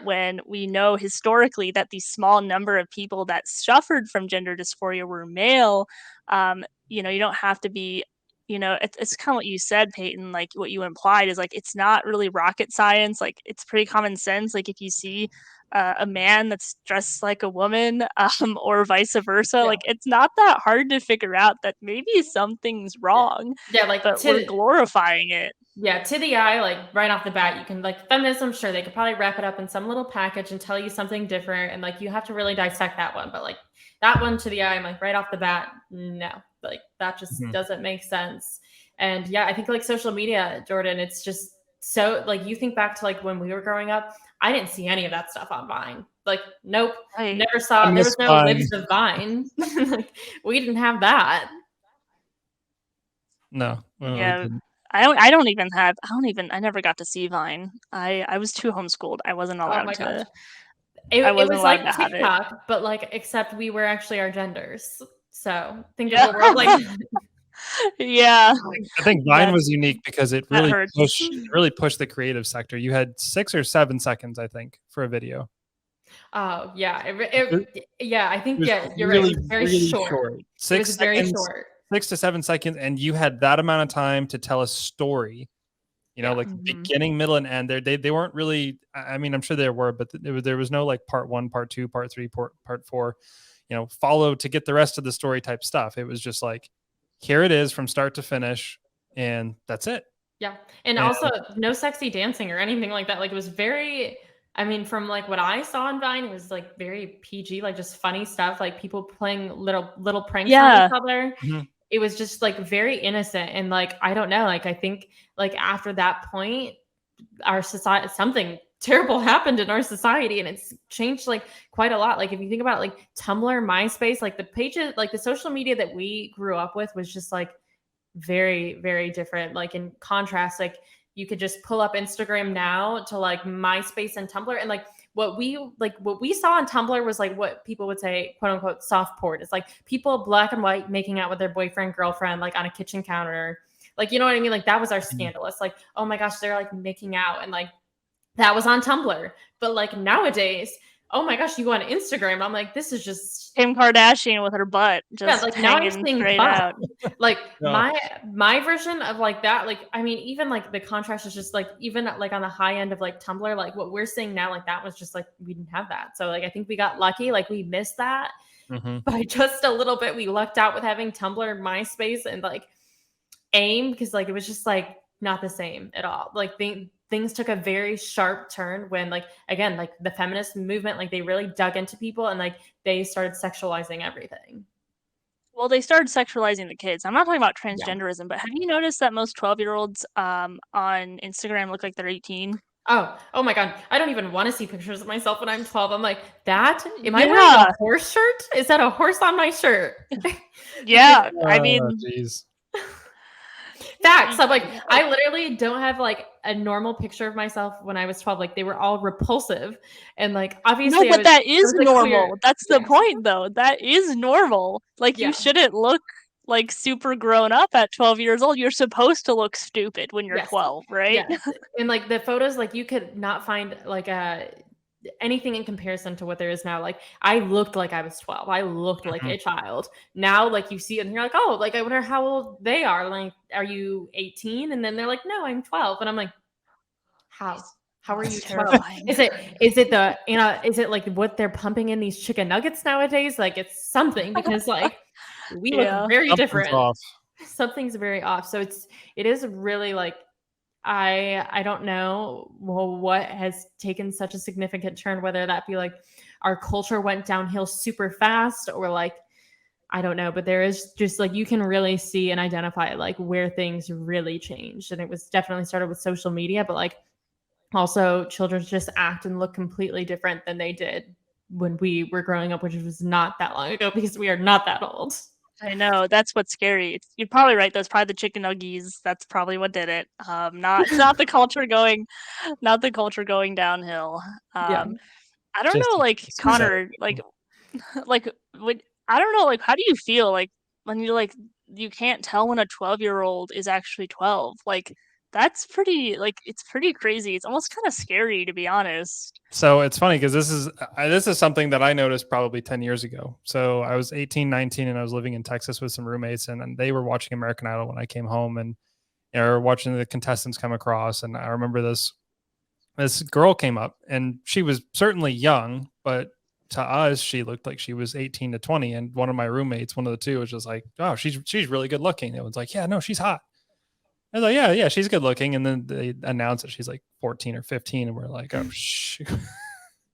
when we know historically that the small number of people that suffered from gender dysphoria were male. You don't have to be, it's kind of what you said, Peyton, like what you implied is like, it's not really rocket science. Like it's pretty common sense. Like if you see a man that's dressed like a woman, or vice versa, like it's not that hard to figure out that maybe something's wrong. Like but we're glorifying it. Yeah, to the eye, like right off the bat, you can like feminism, sure, they could probably wrap it up in some little package and tell you something different. And like you have to really dissect that one. But like that one to the eye, I'm like right off the bat, no, like that just doesn't make sense. And yeah, I think like social media, Jordan, it's just so like you think back to like when we were growing up, I didn't see any of that stuff on Vine. Like, nope, never saw. There was no Libs of Vine. Like, we didn't have that. No. Yeah. I never got to see Vine. I was too homeschooled. I wasn't allowed to. It was like TikTok, but like except we were actually our genders. So think of the world like yeah. I think Vine was unique because it really pushed the creative sector. You had 6 or 7 seconds, I think, for a video. Oh yeah, I think you're right. It was very short. 6 seconds, very short. 6 to 7 seconds, and you had that amount of time to tell a story. Like beginning, middle, and end. They weren't really. I mean, I'm sure there were, but there was no like part 1, part 2, part 3, part 4. Follow to get the rest of the story type stuff. It was just like, here it is from start to finish, and that's it. Yeah, and also no sexy dancing or anything like that. Like it was very. I mean, from like what I saw on Vine, it was like very PG, like just funny stuff, like people playing little pranks on each other. It was just like very innocent. And like, I don't know, like, I think like after that point, our society, something terrible happened in our society, and it's changed like quite a lot. Like if you think about like Tumblr, MySpace, like the pages, like the social media that we grew up with was just like very, very different. Like in contrast, like you could just pull up Instagram now to like MySpace and Tumblr. And like what we saw on Tumblr was like what people would say, quote unquote, soft porn. It's like people black and white making out with their boyfriend, girlfriend, like on a kitchen counter. Like, you know what I mean? Like that was our scandalous. Like, oh my gosh, they're like making out. And like that was on Tumblr. But like nowadays, oh my gosh, you go on Instagram. I'm like, this is just Kim Kardashian with her butt just like now I'm seeing straight butt. out. Like my version of like that, like I mean, even like the contrast is just like even like on the high end of like Tumblr, like what we're seeing now, like that was just like we didn't have that. So like I think we got lucky, like we missed that by just a little bit. We lucked out with having Tumblr, MySpace, and like AIM, because like it was just like not the same at all. Like things took a very sharp turn when like again like the feminist movement, like they really dug into people and like they started sexualizing everything. Well, they started sexualizing the kids. I'm not talking about transgenderism, but have you noticed that most 12-year-olds on Instagram look like they're 18? Oh my god, I don't even want to see pictures of myself when I'm 12. I'm like, that am I wearing a horse shirt? Is that a horse on my shirt? Yeah, I mean, geez. Facts. I'm like, I literally don't have like a normal picture of myself when I was 12. Like they were all repulsive, and like obviously, no, but that is normal. That's the point, though. That is normal. Like you shouldn't look like super grown up at 12 years old. You're supposed to look stupid when you're 12, right? Yes. And like the photos, like you could not find like anything in comparison to what there is now. Like I looked like I was 12. I looked like a child. Now, like you see it and you're like, oh, like I wonder how old they are. Like, are you 18? And then they're like, no, I'm 12. And I'm like, how are you 12? Is it like what they're pumping in these chicken nuggets nowadays? Like it's something, because like we look very different. something's very off. So it is really like I don't know what has taken such a significant turn, whether that be like our culture went downhill super fast or like I don't know, but there is just like you can really see and identify like where things really changed. And it was definitely started with social media, but like also children just act and look completely different than they did when we were growing up, which was not that long ago because we are not that old. I know, that's what's scary. You're probably right. That's probably the chicken nuggies. That's probably what did it. Not the culture going, not the culture going downhill. Yeah. I don't Just know, like Connor, like, like when I don't know, like how do you feel like when you like you can't tell when a 12-year-old is actually 12? Like that's pretty like it's pretty crazy. It's almost kind of scary to be honest. So it's funny because this is something that I noticed probably 10 years ago. So I was 18, 19, and I was living in Texas with some roommates, and they were watching American Idol when I came home, and you know, watching the contestants come across. And I remember this girl came up, and she was certainly young, but to us, she looked like she was 18 to 20. And one of my roommates, one of the two, was just like, "Oh, she's really good looking." It was like, "Yeah, no, she's hot." I was like, yeah, she's good looking. And then they announced that she's like 14 or 15. And we're like, oh, shoot.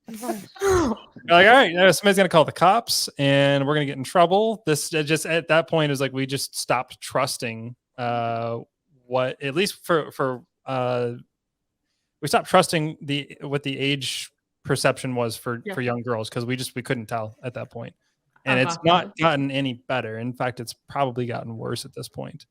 Like, all right, somebody's going to call the cops and we're going to get in trouble. This just at that point is like, we just stopped trusting what, at least we stopped trusting what the age perception was for young girls. Cause we couldn't tell at that point. And it's not gotten any better. In fact, it's probably gotten worse at this point.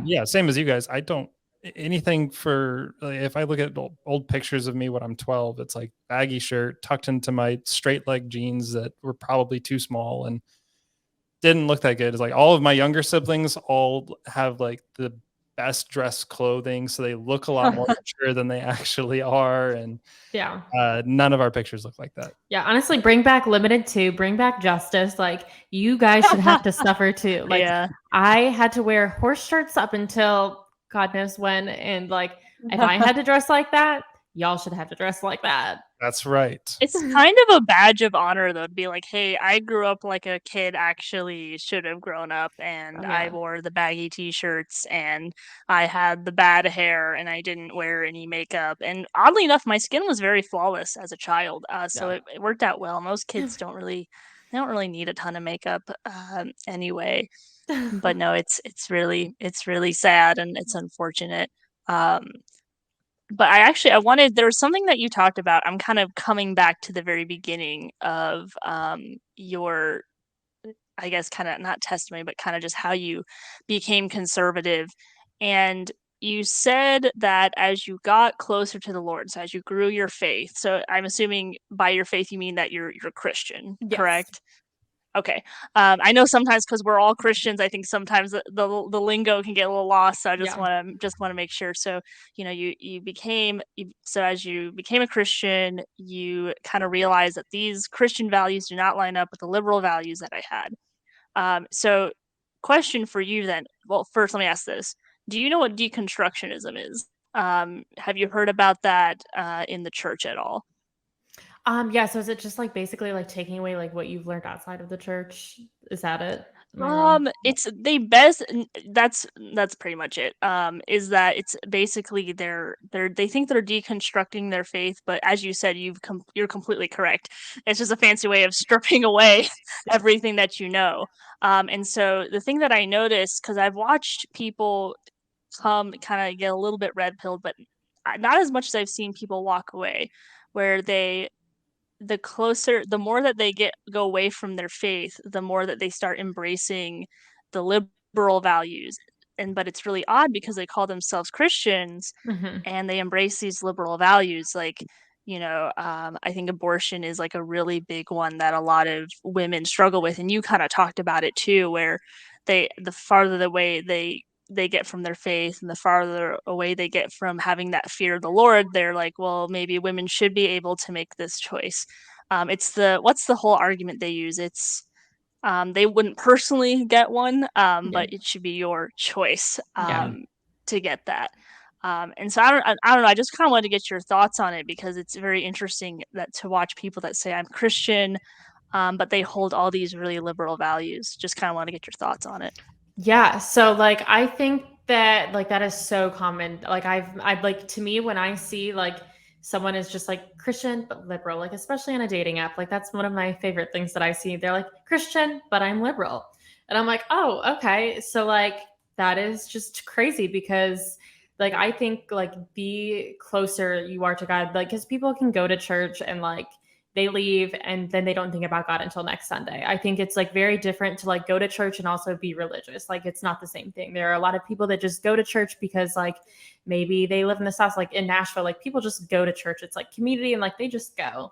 Yeah, same as you guys. I don't anything for like, if I look at old pictures of me when I'm 12, it's like baggy shirt tucked into my straight leg jeans that were probably too small and didn't look that good. It's like all of my younger siblings all have like the best dressed clothing, so they look a lot more mature than they actually are. And yeah, none of our pictures look like that. Yeah, honestly, bring back Limited 2, bring back Justice. Like, you guys should have to suffer too. Like, Yeah. I had to wear horse shirts up until God knows when. And like, if I had to dress like that, y'all should have to dress like that. That's right. It's kind of a badge of honor, though, to be like, hey, I grew up like a kid actually should have grown up, and I wore the baggy t-shirts, and I had the bad hair, and I didn't wear any makeup. And oddly enough, my skin was very flawless as a child, so it worked out well. Most kids don't really need a ton of makeup anyway. But no, it's really sad and it's unfortunate. But I wanted there was something that you talked about. I'm kind of coming back to the very beginning of your I guess kind of not testimony, but kind of just how you became conservative. And you said that as you got closer to the Lord, so as you grew your faith. So I'm assuming by your faith you mean that you're Christian, correct? Okay. I know sometimes because we're all Christians, I think sometimes the lingo can get a little lost. So I just want to make sure. So so as you became a Christian, you kind of realized that these Christian values do not line up with the liberal values that I had. So question for you then. Well, first let me ask this: do you know what deconstructionism is? Have you heard about that in the church at all? Yeah, so is it just like basically like taking away like what you've learned outside of the church? Is that it? It's they best that's pretty much it. Is that it's basically they think they're deconstructing their faith, but as you said, you're completely correct. It's just a fancy way of stripping away everything that you know. And so the thing that I noticed, because I've watched people come kind of get a little bit red pilled, but not as much as I've seen people walk away, where the more that they go away from their faith, the more that they start embracing the liberal values. But it's really odd because they call themselves Christians and they embrace these liberal values. Like, I think abortion is like a really big one that a lot of women struggle with. And you kind of talked about it too, where the farther away they get from their faith and the farther away they get from having that fear of the Lord, they're like, well, maybe women should be able to make this choice. What's the whole argument they use? It's they wouldn't personally get one, but it should be your choice to get that. And so I don't know. I just kind of wanted to get your thoughts on it because it's very interesting that to watch people that say I'm Christian, but they hold all these really liberal values. Just kind of want to get your thoughts on it. Yeah, so like I think that like that is so common. Like I've like to me when I see like someone is just like Christian but liberal, like especially on a dating app, like that's one of my favorite things that I see. They're like Christian, but I'm liberal. And I'm like, "Oh, okay." So like that is just crazy because like I think like the closer you are to God, like cuz people can go to church and like they leave and then they don't think about God until next Sunday. I think it's like very different to like go to church and also be religious. Like it's not the same thing. There are a lot of people that just go to church because like maybe they live in the South, like in Nashville, like people just go to church. It's like community and like they just go.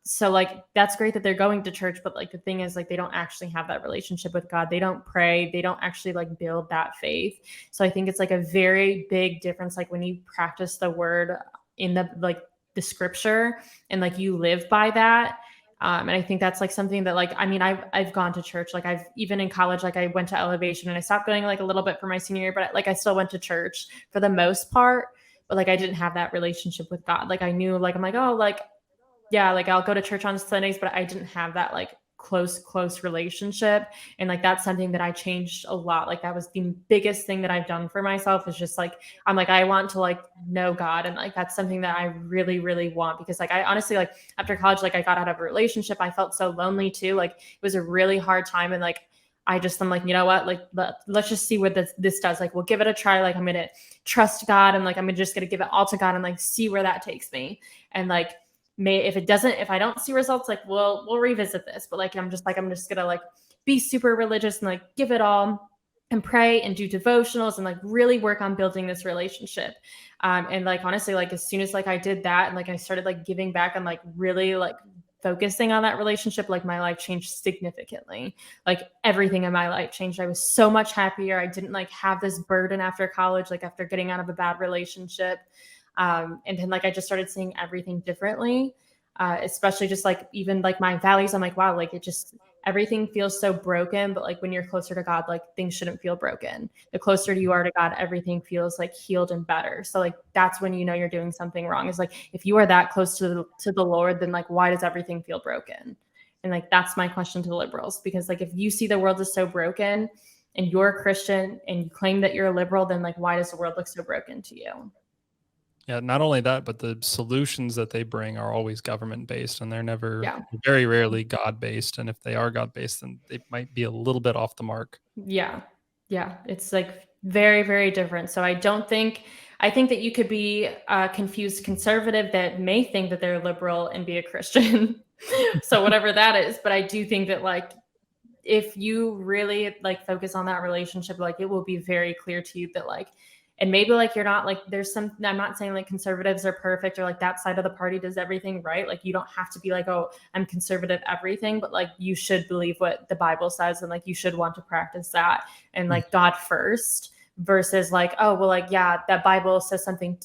So like that's great that they're going to church, but like the thing is like they don't actually have that relationship with God. They don't pray, they don't actually like build that faith. So I think it's like a very big difference like when you practice the word in the like the scripture and like you live by that. And I think that's like something that like I mean I've gone to church, like I've even in college, like I went to Elevation and I stopped going like a little bit for my senior year, but like I still went to church for the most part. But like I didn't have that relationship with God. Like I knew like I'm like, oh, like yeah, like I'll go to church on Sundays, but I didn't have that like close relationship. And like that's something that I changed a lot. Like that was the biggest thing that I've done for myself is just like I'm like I want to like know God, and like that's something that I really want because like I honestly like after college like I got out of a relationship. I felt so lonely too. Like it was a really hard time, and like I'm like, you know what, like let's just see what this does. Like we'll give it a try. Like I'm gonna trust God, and like I'm just gonna give it all to God and like see where that takes me. And like if it doesn't, if I don't see results, like we'll revisit this. But like I'm just gonna like be super religious and like give it all and pray and do devotionals and like really work on building this relationship. And like honestly, like as soon as like I did that and like I started like giving back and like really like focusing on that relationship, like my life changed significantly. Like everything in my life changed. I was so much happier. I didn't like have this burden after college, like after getting out of a bad relationship. And then like I just started seeing everything differently, especially just like even like my values. I'm like, wow, like it just everything feels so broken, but like when you're closer to God, like things shouldn't feel broken. The closer you are to God, everything feels like healed and better. So like that's when you know you're doing something wrong. Is like if you are that close to the Lord, then like why does everything feel broken? And like that's my question to the liberals, because like if you see the world is so broken and you're a Christian and you claim that you're a liberal, then like why does the world look so broken to you? Yeah, not only that, but the solutions that they bring are always government based, and they're never, Yeah. very rarely God based. And if they are God based, then they might be a little bit off the mark. Yeah. Yeah. It's like very different. So I think that you could be a confused conservative that may think that they're liberal and be a Christian. So whatever that is. But I do think that like if you really like focus on that relationship, like it will be very clear to you that like, and maybe like you're not like there's some, I'm not saying like conservatives are perfect or like that side of the party does everything right. Like you don't have to be like, oh, I'm conservative everything, but like you should believe what the Bible says and like you should want to practice that and like God first, versus like, oh well, like yeah, that Bible says something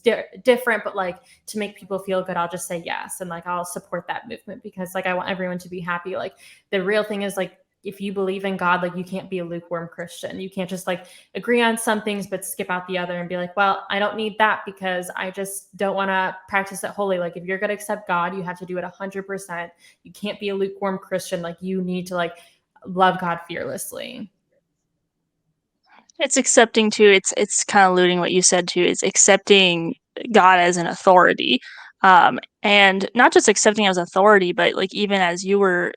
different, but like to make people feel good I'll just say yes and like I'll support that movement because like I want everyone to be happy. Like the real thing is like if you believe in God, like you can't be a lukewarm Christian. You can't just like agree on some things but skip out the other and be like, well, I don't need that because I just don't want to practice it wholly. Like if you're going to accept God, you have to do it 100%. You can't be a lukewarm Christian. Like you need to like love God fearlessly. It's accepting too. It's kind of alluding what you said too. It's accepting God as an authority, and not just accepting as authority, but like even as you were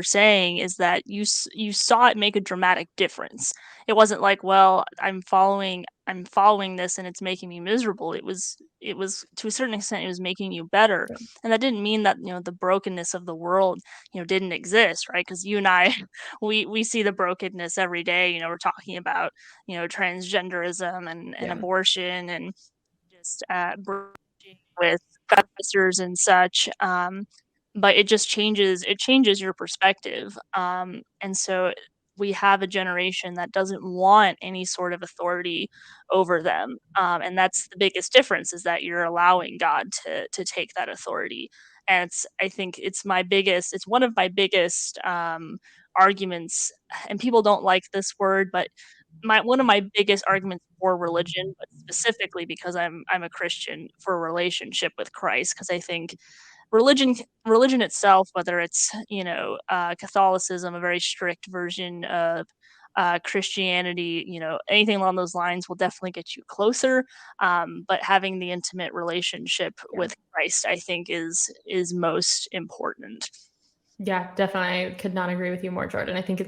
saying, is that you saw it make a dramatic difference. It wasn't like, well, I'm following this and it's making me miserable. It was to a certain extent it was making you better, and that didn't mean that the brokenness of the world didn't exist, right? Because you and I we see the brokenness every day. We're talking about transgenderism and Yeah. abortion and just bridging with protesters and such. But it changes your perspective. And so we have a generation that doesn't want any sort of authority over them. And that's the biggest difference, is that you're allowing God to take that authority. And I think it's one of my biggest arguments, and people don't like this word, but my one of my biggest arguments for religion, but specifically because I'm a Christian, for a relationship with Christ, because I think religion itself, whether it's Catholicism, a very strict version of Christianity, anything along those lines will definitely get you closer. But having the intimate relationship with Christ, I think, is most important. Yeah, definitely. I could not agree with you more, Jordan. I think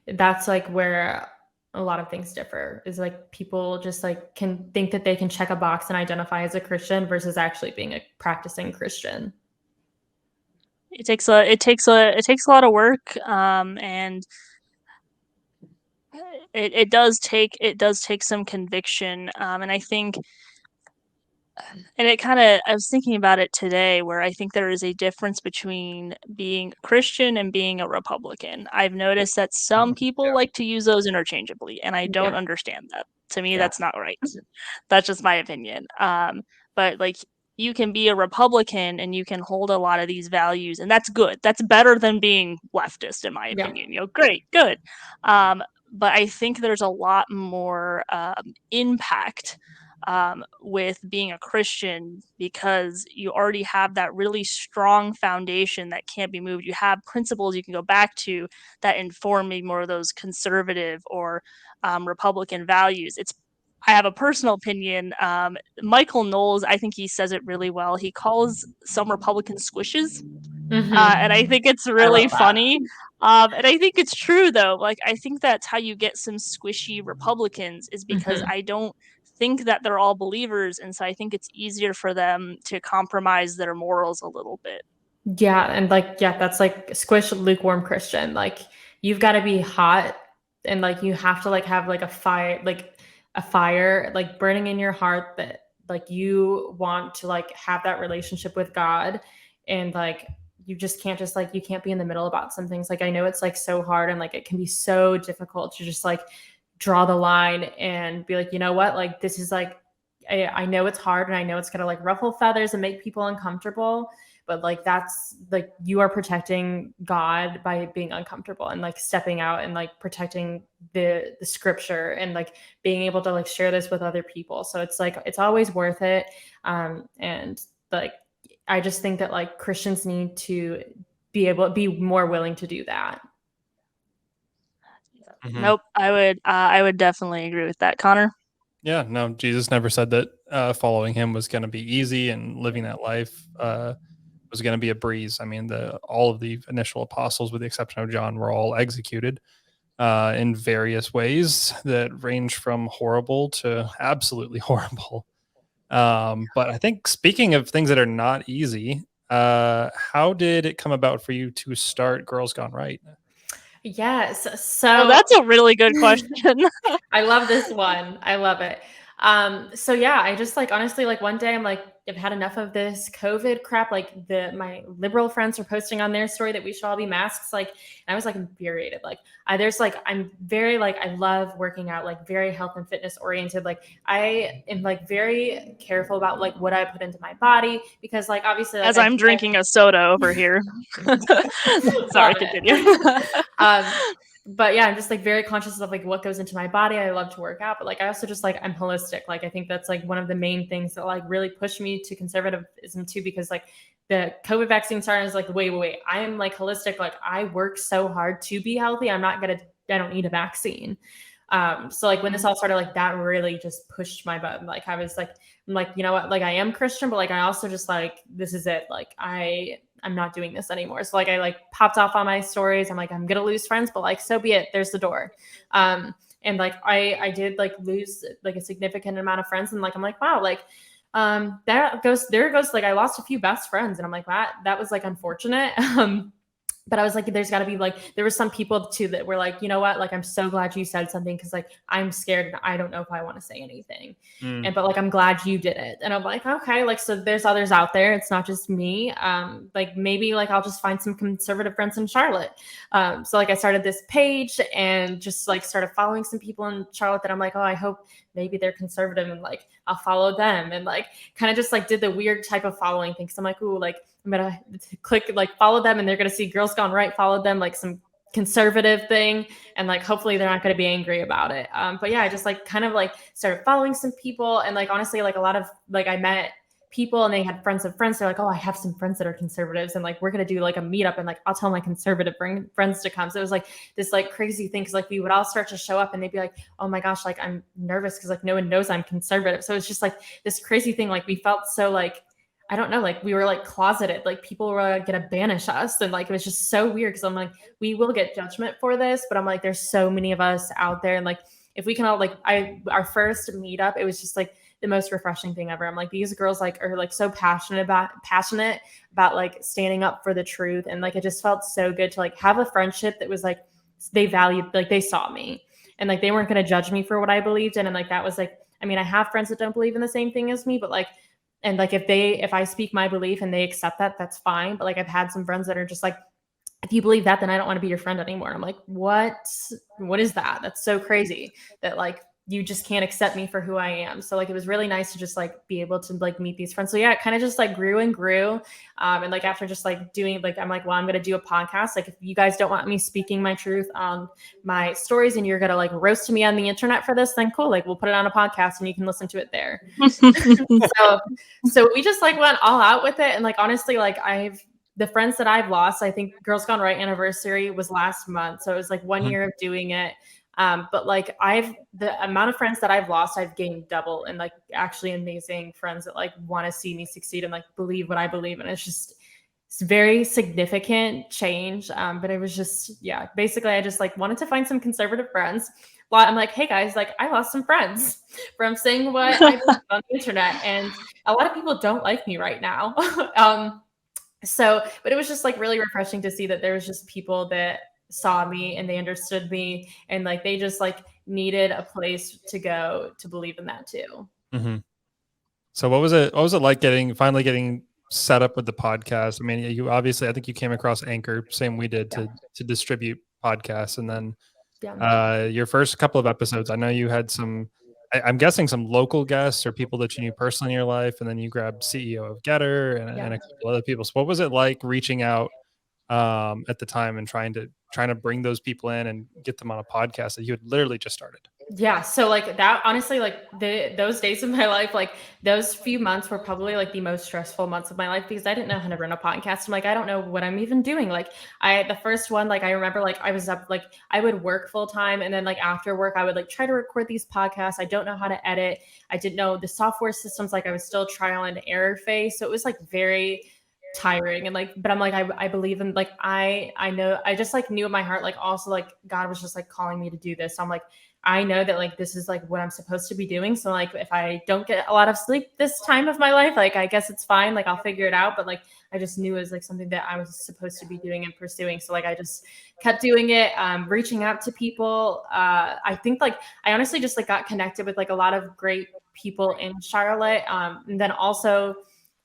that's like where a lot of things differ, is like people just like can think that they can check a box and identify as a Christian versus actually being a practicing Christian. It takes a lot of work, and it does take some conviction, and I think, and I was thinking about it today, where I think there is a difference between being a Christian and being a Republican. I've noticed that some people like to use those interchangeably, and I don't understand that. To me, that's not right. That's just my opinion. But like, you can be a Republican and you can hold a lot of these values, and that's good. That's better than being leftist, in my opinion. Great, good. But I think there's a lot more impact with being a Christian, because you already have that really strong foundation that can't be moved. You have principles you can go back to that inform maybe more of those conservative or Republican values. I have a personal opinion. Michael Knowles, I think he says it really well. He calls some Republicans squishes. And I think it's really funny. And I think it's true, though. Like, I think that's how you get some squishy Republicans, is because I don't think that they're all believers. And so I think it's easier for them to compromise their morals a little bit. Yeah. And like, that's like squish lukewarm Christian. Like, you've got to be hot, and like you have to like have like a fire like burning in your heart, that like you want to like have that relationship with God. And like, you just can't you can't be in the middle about some things. Like, I know it's like so hard, and like it can be so difficult to just like draw the line and be like, you know what, like this is like, I know it's hard, and I know it's gonna like ruffle feathers and make people uncomfortable, but like that's like, you are protecting God by being uncomfortable and like stepping out and like protecting the scripture and like being able to like share this with other people. So it's like, it's always worth it. And like, I just think that like Christians need to be more willing to do that. Nope, I would definitely agree with that, Connor. Yeah, no, Jesus never said that following him was going to be easy, and living that life was going to be a breeze. I mean, all of the initial apostles, with the exception of John, were all executed in various ways that range from horrible to absolutely horrible. But I think, speaking of things that are not easy, how did it come about for you to start Girls Gone Right? Yes. So that's a really good question. I love this one. I love it. So yeah, I just like, honestly, like one day I'm like, I've had enough of this COVID crap. Like my liberal friends are posting on their story that we should all be masks. Like, and I was like infuriated. Like I'm very like, I love working out, like very health and fitness oriented. Like I am like very careful about like what I put into my body, because like, obviously, like, as I'm drinking a soda over here. Sorry, continue. But yeah, I'm just like very conscious of like what goes into my body. I love to work out, but like I also just like, I'm holistic. Like I think that's like one of the main things that like really pushed me to conservatism too, because like the COVID vaccine started, is like, wait, I am like holistic. Like I work so hard to be healthy. I don't need a vaccine. So like when this all started, like that really just pushed my button. Like I'm like, you know what, like I am Christian, but like I also just like, this is it. Like I'm not doing this anymore. So like I like popped off on my stories. I'm like, I'm gonna lose friends, but like so be it. There's the door. And like I did like lose like a significant amount of friends, and like I'm like, wow, like there goes like I lost a few best friends, and I'm like, that was like unfortunate. But I was like, there's got to be like, there were some people too that were like, you know what, like I'm so glad you said something, because like I'm scared and I don't know if I want to say anything. But like I'm glad you did it. And I'm like, okay, like so there's others out there. It's not just me. Like maybe like I'll just find some conservative friends in Charlotte. So like I started this page and just like started following some people in Charlotte that I'm like, oh, I hope maybe they're conservative, and like I'll follow them, and like kind of just like did the weird type of following thing. So I'm like, ooh, like I'm gonna click like follow them, and they're gonna see Girls Gone Right, follow them, like some conservative thing, and like hopefully they're not gonna be angry about it. But yeah, I just like kind of like started following some people, and like honestly, like a lot of like I met people, and they had friends of friends. They're like, oh, I have some friends that are conservatives, and like we're gonna do like a meetup, and like I'll tell my conservative friends to come. So it was like this like crazy thing, because like we would all start to show up, and they'd be like, oh my gosh, like I'm nervous because like no one knows I'm conservative. So it's just like this crazy thing. Like we felt so like, I don't know, like we were like closeted, like people were gonna banish us, and like it was just so weird, because I'm like, we will get judgment for this, but I'm like, there's so many of us out there, and like if we can all like, our first meetup, it was just like the most refreshing thing ever. I'm like, these girls like are like so passionate about like standing up for the truth, and like it just felt so good to like have a friendship that was like, they valued, like they saw me, and like they weren't going to judge me for what I believed in. And like that was like, I mean, I have friends that don't believe in the same thing as me, but like, and like if I speak my belief and they accept that, that's fine. But like I've had some friends that are just like, if you believe that, then I don't want to be your friend anymore. And I'm like, what is that? That's so crazy that like you just can't accept me for who I am. So like it was really nice to just like be able to like meet these friends. So yeah, it kind of just like grew and grew. And like after just like doing, like I'm like, well, I'm gonna do a podcast. Like if you guys don't want me speaking my truth on my stories, and you're gonna like roast me on the internet for this, then cool. Like we'll put it on a podcast and you can listen to it there. So we just like went all out with it. And like honestly, like the friends that I've lost, I think Girls Gone Right anniversary was last month. So it was like 1 year of doing it. But like the amount of friends that I've lost, I've gained double, and like actually amazing friends that like want to see me succeed and like believe what I believe. And it's very significant change. But it was just, yeah, basically I just like wanted to find some conservative friends. Well, I'm like, hey guys, like I lost some friends from saying what I believe on the internet. And a lot of people don't like me right now. But it was just like really refreshing to see that there was just people that saw me and they understood me, and like they just like needed a place to go to believe in that too. Mm-hmm. So what was it like finally getting set up with the podcast? I mean, you obviously, I think you came across Anchor, same we did, to distribute podcasts, and then your first couple of episodes, I know you had I'm guessing some local guests or people that you knew personally in your life, and then you grabbed CEO of Getter and a couple other people. So what was it like reaching out at the time and trying to bring those people in and get them on a podcast that you had literally just started? Yeah. So like that, honestly, like those days of my life, like those few months were probably like the most stressful months of my life, because I didn't know how to run a podcast. I'm like, I don't know what I'm even doing. Like the first one, like I remember like I was up, like I would work full time. And then like after work, I would like try to record these podcasts. I don't know how to edit. I didn't know the software systems. Like I was still trial and error phase. So it was like very tiring. And like, but I'm like, I believe in, like, I know, I just like knew in my heart, like also like God was just like calling me to do this. So I'm like, I know that like this is like what I'm supposed to be doing. So like if I don't get a lot of sleep this time of my life, like I guess it's fine. Like I'll figure it out. But like I just knew it was like something that I was supposed to be doing and pursuing. So like I just kept doing it, reaching out to people. I think like I honestly just like got connected with like a lot of great people in Charlotte. And then also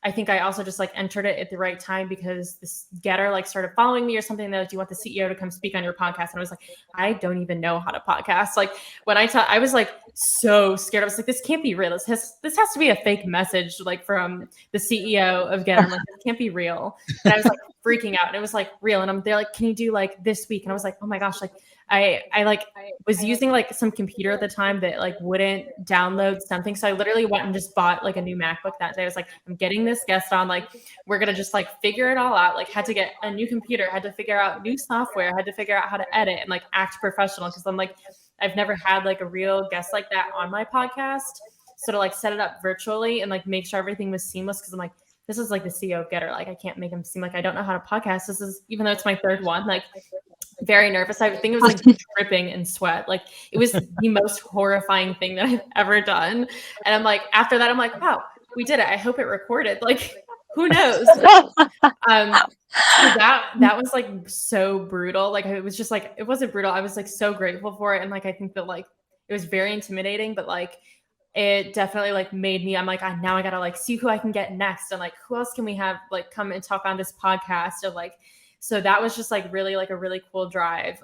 I think I also just like entered it at the right time, because this Getter like started following me or something. That, do you want the CEO to come speak on your podcast? And I was like, I don't even know how to podcast. Like when I was like so scared. I was like, this can't be real. This has to be a fake message, like from the CEO of Getter. I'm like, this can't be real. And I was like freaking out, and it was like real. And they're like, can you do like this week? And I was like, oh my gosh, like I like was using like some computer at the time that like wouldn't download something. So I literally went and just bought like a new MacBook that day. I was like, I'm getting this guest on, like we're going to just like figure it all out. Like had to get a new computer, had to figure out new software, had to figure out how to edit and like act professional. Cause I'm like, I've never had like a real guest like that on my podcast. So to like set it up virtually and like make sure everything was seamless. Cause I'm like, this is like the CEO of Getter. Like I can't make him seem like I don't know how to podcast. This is, even though it's my third one, like very nervous. I think it was like dripping in sweat. Like it was the most horrifying thing that I've ever done. And I'm like, after that, I'm like, wow, we did it. I hope it recorded. Like, who knows? That was like so brutal. Like it was just like, it wasn't brutal. I was like so grateful for it. And like, I think that like, it was very intimidating, but like, it definitely like made me, I'm like, now I gotta like see who I can get next. And like, who else can we have like come and talk on this podcast? And like, so that was just like really like a really cool drive.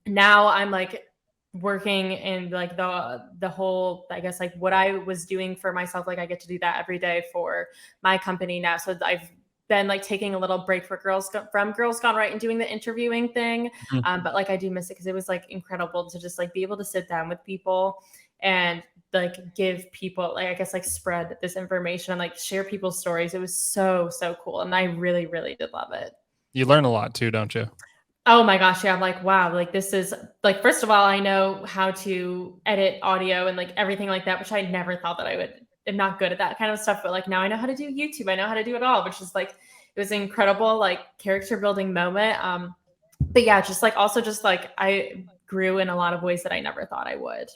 Now I'm like working in like the whole, I guess like what I was doing for myself, like I get to do that every day for my company now. So I've been like taking a little break from Girls Gone Right and doing the interviewing thing. But like I do miss it because it was like incredible to just like be able to sit down with people and like give people like, I guess, like spread this information and like share people's stories. It was so cool, and I really did love it. You learn a lot too, don't you? Oh my gosh, yeah. I'm like, wow, like this is like, first of all, I know how to edit audio and like everything like that, which I never thought that I would. I'm not good at that kind of stuff, but like now I know how to do YouTube. I know how to do it all, which is like, it was an incredible like character building moment. But yeah, just like also just like I grew in a lot of ways that I never thought I would.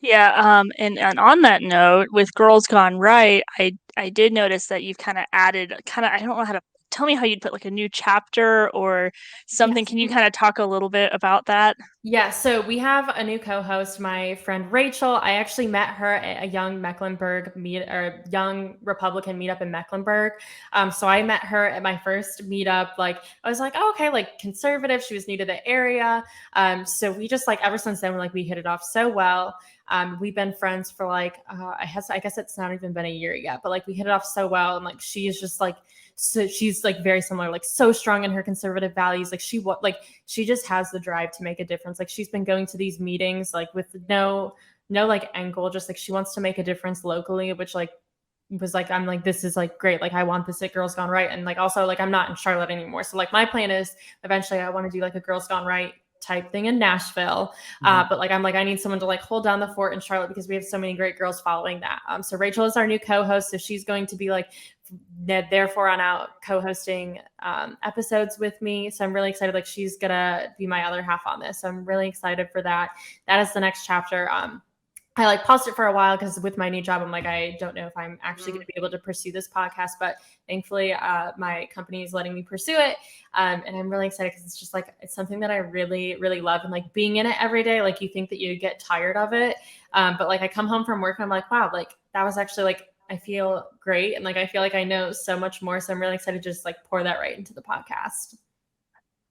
Yeah, and on that note, with Girls Gone Right, I did notice that you've kind of added I don't know how to tell me how you'd put like a new chapter or something. Yes. Can you kind of talk a little bit about that? Yeah, so we have a new co-host, my friend Rachel. I actually met her at a young young Republican meetup in Mecklenburg. So I met her at my first meetup. Like I was like, oh, okay, like conservative. She was new to the area. So we just like ever since then, we hit it off so well. We've been friends for like I guess it's not even been a year yet, but like we hit it off so well, and like she is just like, so she's like very similar, like so strong in her conservative values. Like she just has the drive to make a difference. Like she's been going to these meetings like with no like end goal, just like she wants to make a difference locally, which like was like, I'm like, this is like great. Like I want this at Girls Gone Right. And like also like I'm not in Charlotte anymore. So like my plan is eventually I want to do like a Girls Gone Right type thing in Nashville. But like, I'm like, I need someone to like hold down the fort in Charlotte because we have so many great girls following that. So Rachel is our new co-host. So she's going to be like, therefore on out co-hosting episodes with me. So I'm really excited. Like she's gonna be my other half on this. So I'm really excited for that. That is the next chapter. I like paused it for a while because with my new job, I'm like, I don't know if I'm actually going to be able to pursue this podcast, but thankfully my company is letting me pursue it. And I'm really excited because it's just like, it's something that I really love. And like being in it every day, like you think that you get tired of it. But like I come home from work and I'm like, wow, like that was actually like, I feel great. And like, I feel like I know so much more. So I'm really excited to just like pour that right into the podcast.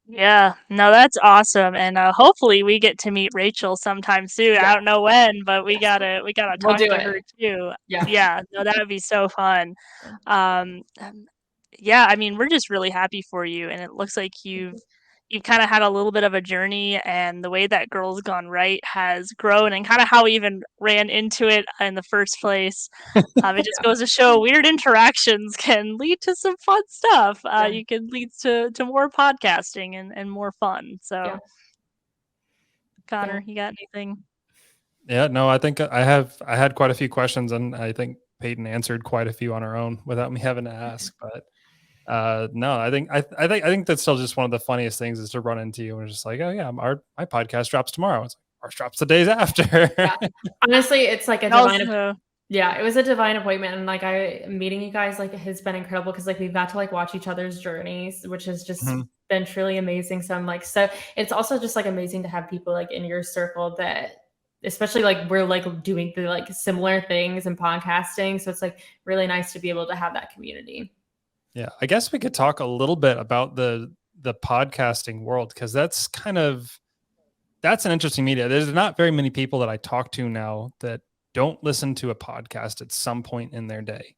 Yeah, no, that's awesome, and hopefully we get to meet Rachel sometime soon. Yeah. I don't know when, but we gotta We'll talk do to it. her too. Yeah. Yeah, no, that would be so fun. Yeah, I mean, we're just really happy for you, and it looks like you've kind of had a little bit of a journey, and the way that Girls Gone Right has grown, and kind of how we even ran into it in the first place. It just goes to show weird interactions can lead to some fun stuff. You can lead to more podcasting and more fun. So, Connor, you got anything? Yeah, no, I think I had quite a few questions, and I think Peyton answered quite a few on her own without me having to ask. But no, I think that's still just one of the funniest things is to run into you and it's just like, oh yeah, my podcast drops tomorrow. It's like ours drops the days after. Yeah. Honestly, it's like a Also, yeah, it was a divine appointment, and like meeting you guys like has been incredible because like we've got to like watch each other's journeys, which has just been truly amazing. So I'm like, so it's also just like amazing to have people like in your circle that, especially like we're like doing the like similar things in podcasting. So it's like really nice to be able to have that community. Yeah, I guess we could talk a little bit about the podcasting world because that's an interesting media. There's not very many people that I talk to now that don't listen to a podcast at some point in their day,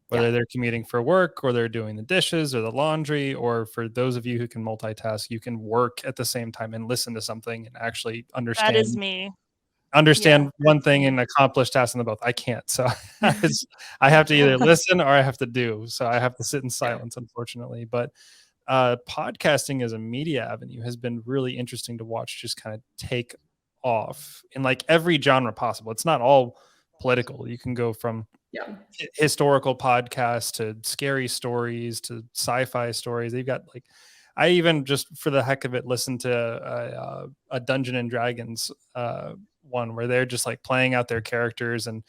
whether they're commuting for work or they're doing the dishes or the laundry, or for those of you who can multitask, you can work at the same time and listen to something and actually understand. that is me. Understand Yeah, one thing and accomplish tasks in the both. I can't. So I have to either listen or I have to do. So I have to sit in silence, unfortunately. But podcasting as a media avenue has been really interesting to watch just kind of take off in like every genre possible. It's not all political. You can go from historical podcasts to scary stories to sci-fi stories. They've got like, I even just for the heck of it listened to a Dungeon and Dragons one where they're just like playing out their characters and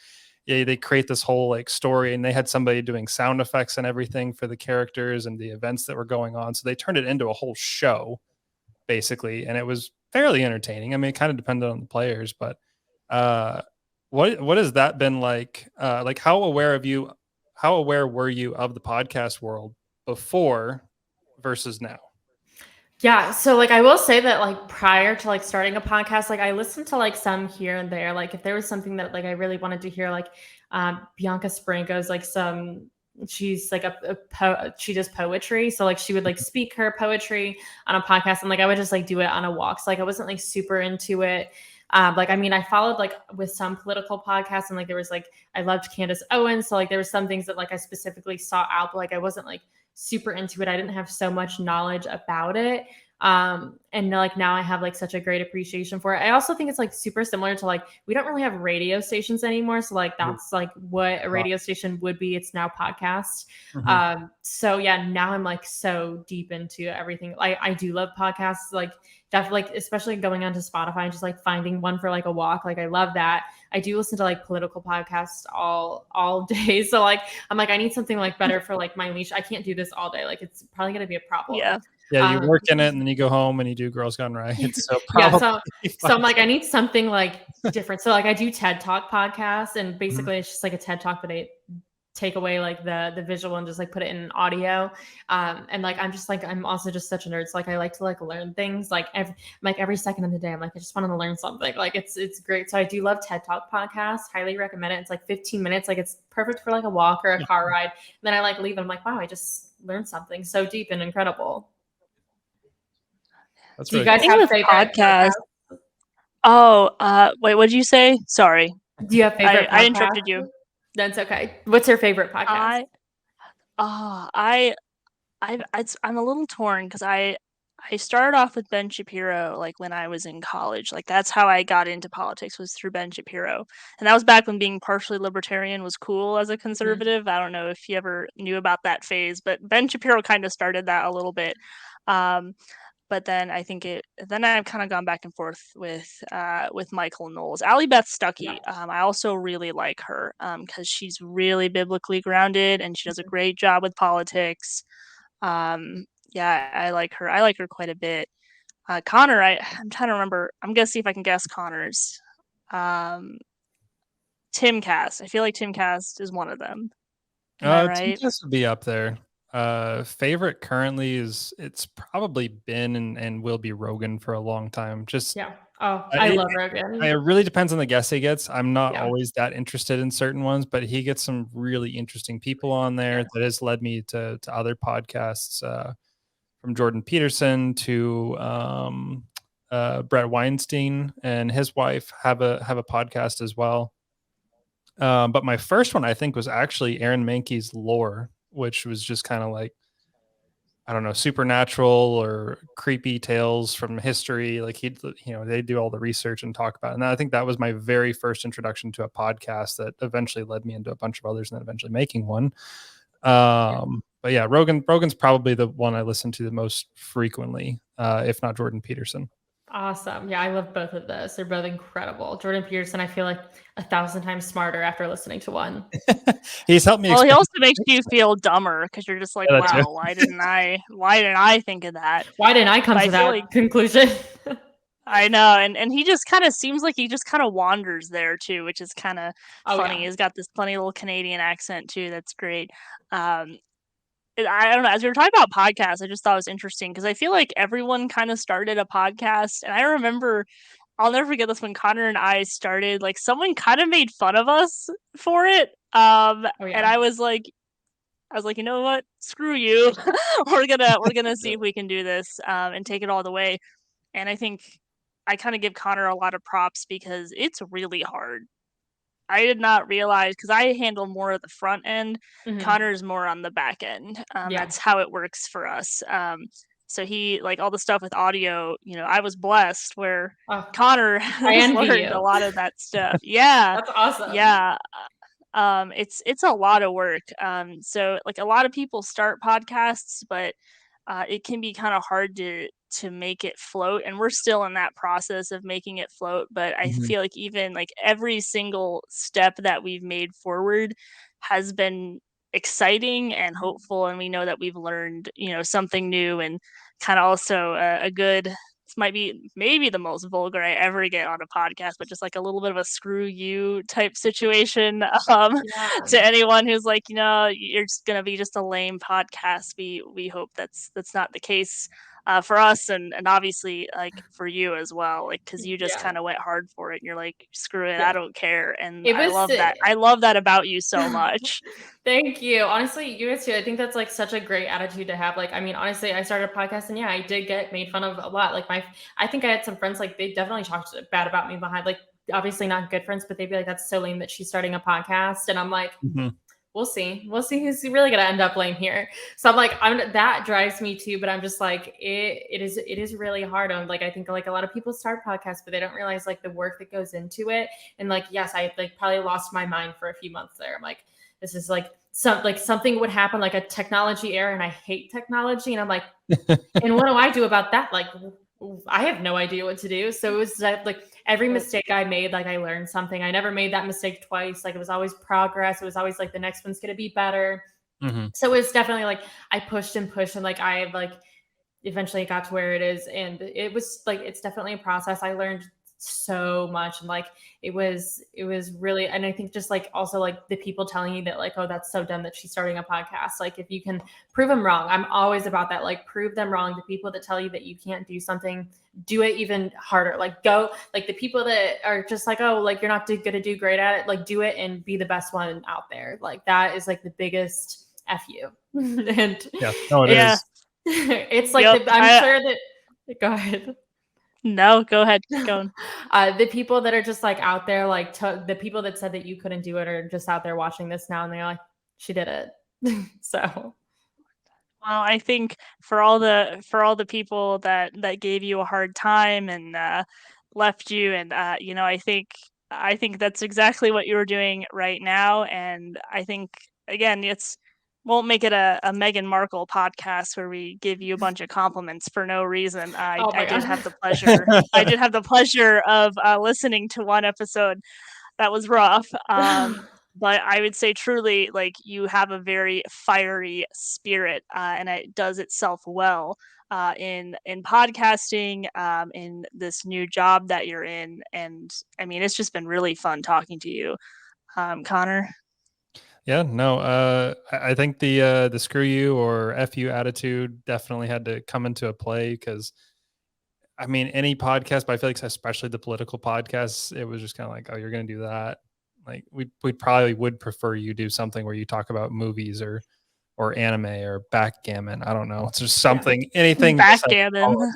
they create this whole like story, and they had somebody doing sound effects and everything for the characters and the events that were going on. So they turned it into a whole show basically, and it was fairly entertaining. I mean, it kind of depended on the players, but what has that been like? Like how aware were you of the podcast world before versus now? Yeah. So like I will say that like prior to like starting a podcast, like I listened to like some here and there. Like if there was something that like I really wanted to hear, like Bianca Spranko's like some she's like she does poetry. So like she would like speak her poetry on a podcast, and like I would just like do it on a walk. So like I wasn't like super into it. Like, I mean, I followed like with some political podcasts, and like there was like, I loved Candace Owens. So like there was some things that like I specifically sought out, but like I wasn't like super into it. I didn't have so much knowledge about it. And like now I have like such a great appreciation for it. I also think it's like super similar to like, we don't really have radio stations anymore. So like that's like what a radio station would be. It's now podcast. So yeah, now I'm like so deep into everything. Like I do love podcasts, like definitely, like especially going onto Spotify and just like finding one for like a walk. Like I love that. I do listen to like political podcasts all day. So like I'm like, I need something like better for like my leash. I can't do this all day. Like it's probably gonna be a problem. Yeah, you work in it and then you go home and you do Girls Gone Right. So so I'm like, I need something like different. So like I do TED Talk podcasts, and basically it's just like a TED Talk, but I take away like the visual and just like put it in audio. And like I'm just like, I'm also just such a nerd. So like I like to like learn things like every second of the day. I'm like, I just want to learn something. Like it's great. So I do love TED Talk podcasts. Highly recommend it. It's like 15 minutes. Like it's perfect for like a walk or a car ride. And then I like leave and I'm like, wow, I just learned something so deep and incredible. That's do you guys have favorite podcasts? Wait, what did you say? Sorry. Do you have favorite podcasts? I interrupted you. That's okay. What's your favorite podcast? I'm a little torn because I started off with Ben Shapiro like when I was in college. Like that's how I got into politics, was through Ben Shapiro. And that was back when being partially libertarian was cool as a conservative. I don't know if you ever knew about that phase, but Ben Shapiro kind of started that a little bit. But then I think then I've kind of gone back and forth with Michael Knowles. Allie Beth Stuckey, I also really like her because she's really biblically grounded and she does a great job with politics. Yeah, I like her. I like her quite a bit. Connor, I'm trying to remember. I'm gonna see if I can guess Connor's. Timcast. I feel like Timcast is one of them. Am I right? Timcast would be up there. Favorite currently it's probably been and will be Rogan for a long time. I love Rogan. It really depends on the guest he gets. I'm not always that interested in certain ones, but he gets some really interesting people on there that has led me to other podcasts, from Jordan Peterson to Brett Weinstein and his wife have a podcast as well. But my first one I think was actually Aaron Mahnke's Lore, which was just kind of like, I don't know, supernatural or creepy tales from history. Like they do all the research and talk about it. And I think that was my very first introduction to a podcast that eventually led me into a bunch of others and then eventually making one. But yeah, Rogan's probably the one I listen to the most frequently, if not Jordan Peterson. Awesome. Yeah, I love both of those. They're both incredible. Jordan Peterson, I feel like 1,000 times smarter after listening to one. He's helped me. Well, he also makes you feel dumber because you're just like, wow, why didn't I think of that? Why didn't I come to that conclusion? I know, and he just kind of seems like he just kind of wanders there too, which is kind of funny. Yeah. He's got this funny little Canadian accent too. That's great. I don't know. As we were talking about podcasts, I just thought it was interesting because I feel like everyone kind of started a podcast. And I remember, I'll never forget this, when Connor and I started, like someone kind of made fun of us for it. And I was like, you know what? Screw you. we're gonna see if we can do this and take it all the way. And I think I kind of give Connor a lot of props because it's really hard. I did not realize, because I handle more of the front end. Connor's more on the back end. That's how it works for us. So he, like all the stuff with audio, I was blessed where Connor has learned a lot of that stuff. Yeah. That's awesome. Yeah. It's a lot of work. So like a lot of people start podcasts, but it can be kind of hard to make it float, and we're still in that process of making it float. But I feel like even like every single step that we've made forward has been exciting and hopeful, and we know that we've learned something new, and kind of also a good, this might be maybe the most vulgar I ever get on a podcast, but just like a little bit of a screw you type situation to anyone who's like, you're just gonna be just a lame podcast. We hope that's not the case. for us, and obviously like for you as well, like because you just Yeah. kind of went hard for it and you're like, screw it, Yeah. I don't care. And It I was love that. I love that about you so much. Thank you. Honestly, you guys too. I think that's like such a great attitude to have. Like, I mean, honestly, I started a podcast and yeah, I did get made fun of a lot. Like I think I had some friends, like they definitely talked bad about me behind, like obviously not good friends, but they'd be like, that's so lame that she's starting a podcast. And I'm like, we'll see. We'll see who's really going to end up lame here. So I'm like, that drives me too, but I'm just like, it is really hard. On like, I think like a lot of people start podcasts, but they don't realize like the work that goes into it. And like, yes, I like probably lost my mind for a few months there. I'm like, this is like something would happen, like a technology error, and I hate technology. And I'm like, and what do I do about that? Like, I have no idea what to do. So it was like every mistake I made, like I learned something. I never made that mistake twice. Like it was always progress. It was always like the next one's going to be better. So it was definitely like I pushed and pushed, and like I like eventually got to where it is. And it was like, it's definitely a process. I learned so much, and like it was really, and I think just like also like the people telling you that like, oh, that's so dumb that she's starting a podcast. Like if you can prove them wrong, I'm always about that. Like prove them wrong. The people that tell you that you can't do something, do it even harder. Like go, like the people that are just like, oh, like you're not gonna do great at it, like do it and be the best one out there. Like that is like the biggest F you. And Yeah, no, it is. it's like Yep, I'm sure that, go ahead. No, go ahead. Keep going. The people that are just like out there, like the people that said that you couldn't do it are just out there watching this now, and they're like, she did it. So, well, I think for all the people that gave you a hard time and left you, and you know, I think that's exactly what you were doing right now. And I think again, it's won't make it a Meghan Markle podcast where we give you a bunch of compliments for no reason. oh my I did god, have the pleasure. I did have the pleasure of listening to one episode that was rough. But I would say truly, like you have a very fiery spirit, and it does itself well in podcasting, in this new job that you're in. And I mean, it's just been really fun talking to you, Connor. Yeah, no, I think the screw you or F you attitude definitely had to come into a play because I mean, any podcast, but I feel like especially the political podcasts, it was just kind of like, oh, you're going to do that. Like we probably would prefer you do something where you talk about movies or anime or backgammon. I don't know. It's just something, anything. Backgammon.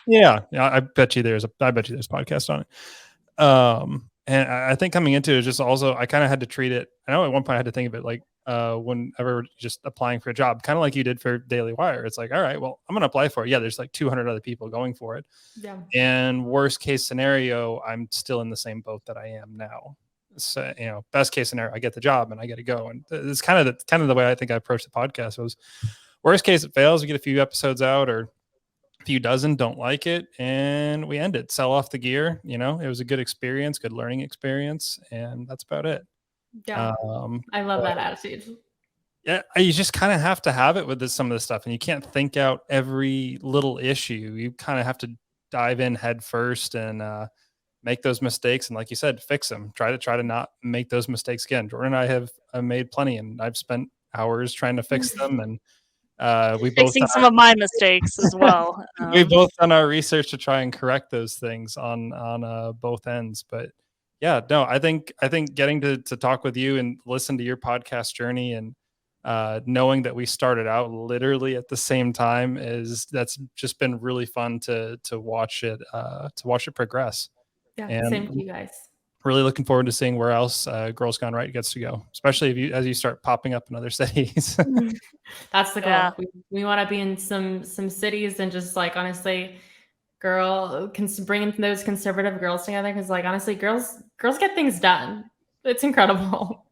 Yeah, I bet you there's a podcast on it. And I think coming into it is just also I kind of had to treat it. I know at one point I had to think of it like whenever just applying for a job, kind of like you did for Daily Wire. It's like, all right, well, I'm gonna apply for it. Yeah, there's like 200 other people going for it. yeah, And worst case scenario, I'm still in the same boat that I am now. So, you know, best case scenario, I get the job and I get to go. And it's kind of the way I think I approached the podcast was worst case it fails, we get a few episodes out or a few dozen don't like it and we end it, sell off the gear. You know, it was a good experience, good learning experience. And that's about it. yeah. I love that attitude. Yeah, you just kind of have to have it with some of this stuff, and you can't think out every little issue. You kind of have to dive in head first and make those mistakes, and like you said, fix them. Try to not make those mistakes again. Jordan and I have made plenty, and I've spent hours trying to fix them, and we both fixing some of my mistakes as well. We've both done our research to try and correct those things on both ends, but. Yeah, no, I think getting to talk with you and listen to your podcast journey and knowing that we started out literally at the same time that's just been really fun to watch it progress. Yeah, and same to you guys. Really looking forward to seeing where else Girls Gone Right gets to go, especially as you start popping up in other cities. That's the goal. Yeah. We want to be in some cities and just like honestly, bringing those conservative girls together because like honestly, girls get things done. It's incredible.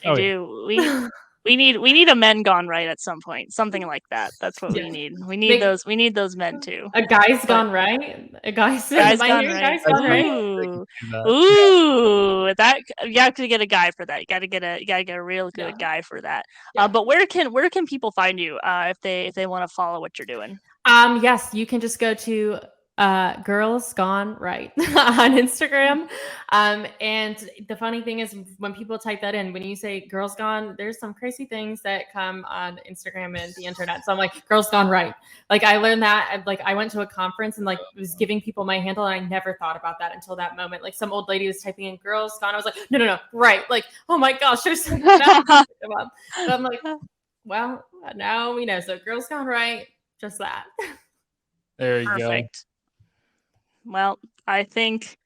They do. We need a Men Gone Right at some point, something like that. That's what we need. We need those men too. A Guy's Gone Right. A Guy's Gone Right. Guy's Gone Right. Ooh, that you have to get a guy for that. You got to get a real good guy for that. Yeah. But where can people find you if they want to follow what you're doing? Yes, you can just go to Girls Gone Right on Instagram. And the funny thing is, when people type that in, when you say Girls Gone, there's some crazy things that come on Instagram and the internet. So I'm like, Girls Gone Right. Like, I learned that, like, I went to a conference and like was giving people my handle, and I never thought about that until that moment. Like, some old lady was typing in Girls Gone. I was like, no, right. Like, oh my gosh, there's something bad. But I'm like, well, now we know. So Girls Gone Right, just that. There you Perfect. Well, I think.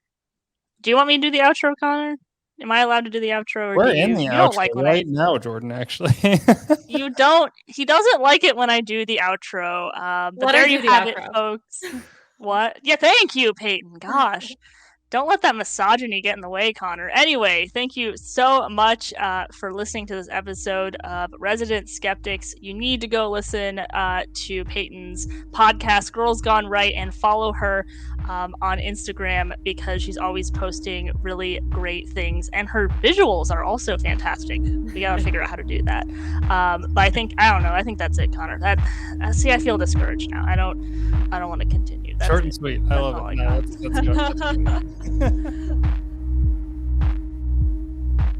Do you want me to do the outro, Connor? Am I allowed to do the outro, or We're do in you? the You outro don't like when right now, Jordan. Actually, you don't. He doesn't like it when I do the outro. But there you have it, folks. What? Yeah, thank you, Peyton. Gosh. Don't let that misogyny get in the way, Connor. Anyway, thank you so much for listening to this episode of Resident Skeptics. You need to go listen to Peyton's podcast, Girls Gone Right, and follow her on Instagram, because she's always posting really great things. And her visuals are also fantastic. We gotta figure out how to do that. But I think that's it, Connor. See, I feel discouraged now. I don't want to continue. That's short and sweet. I love it. No, let's go.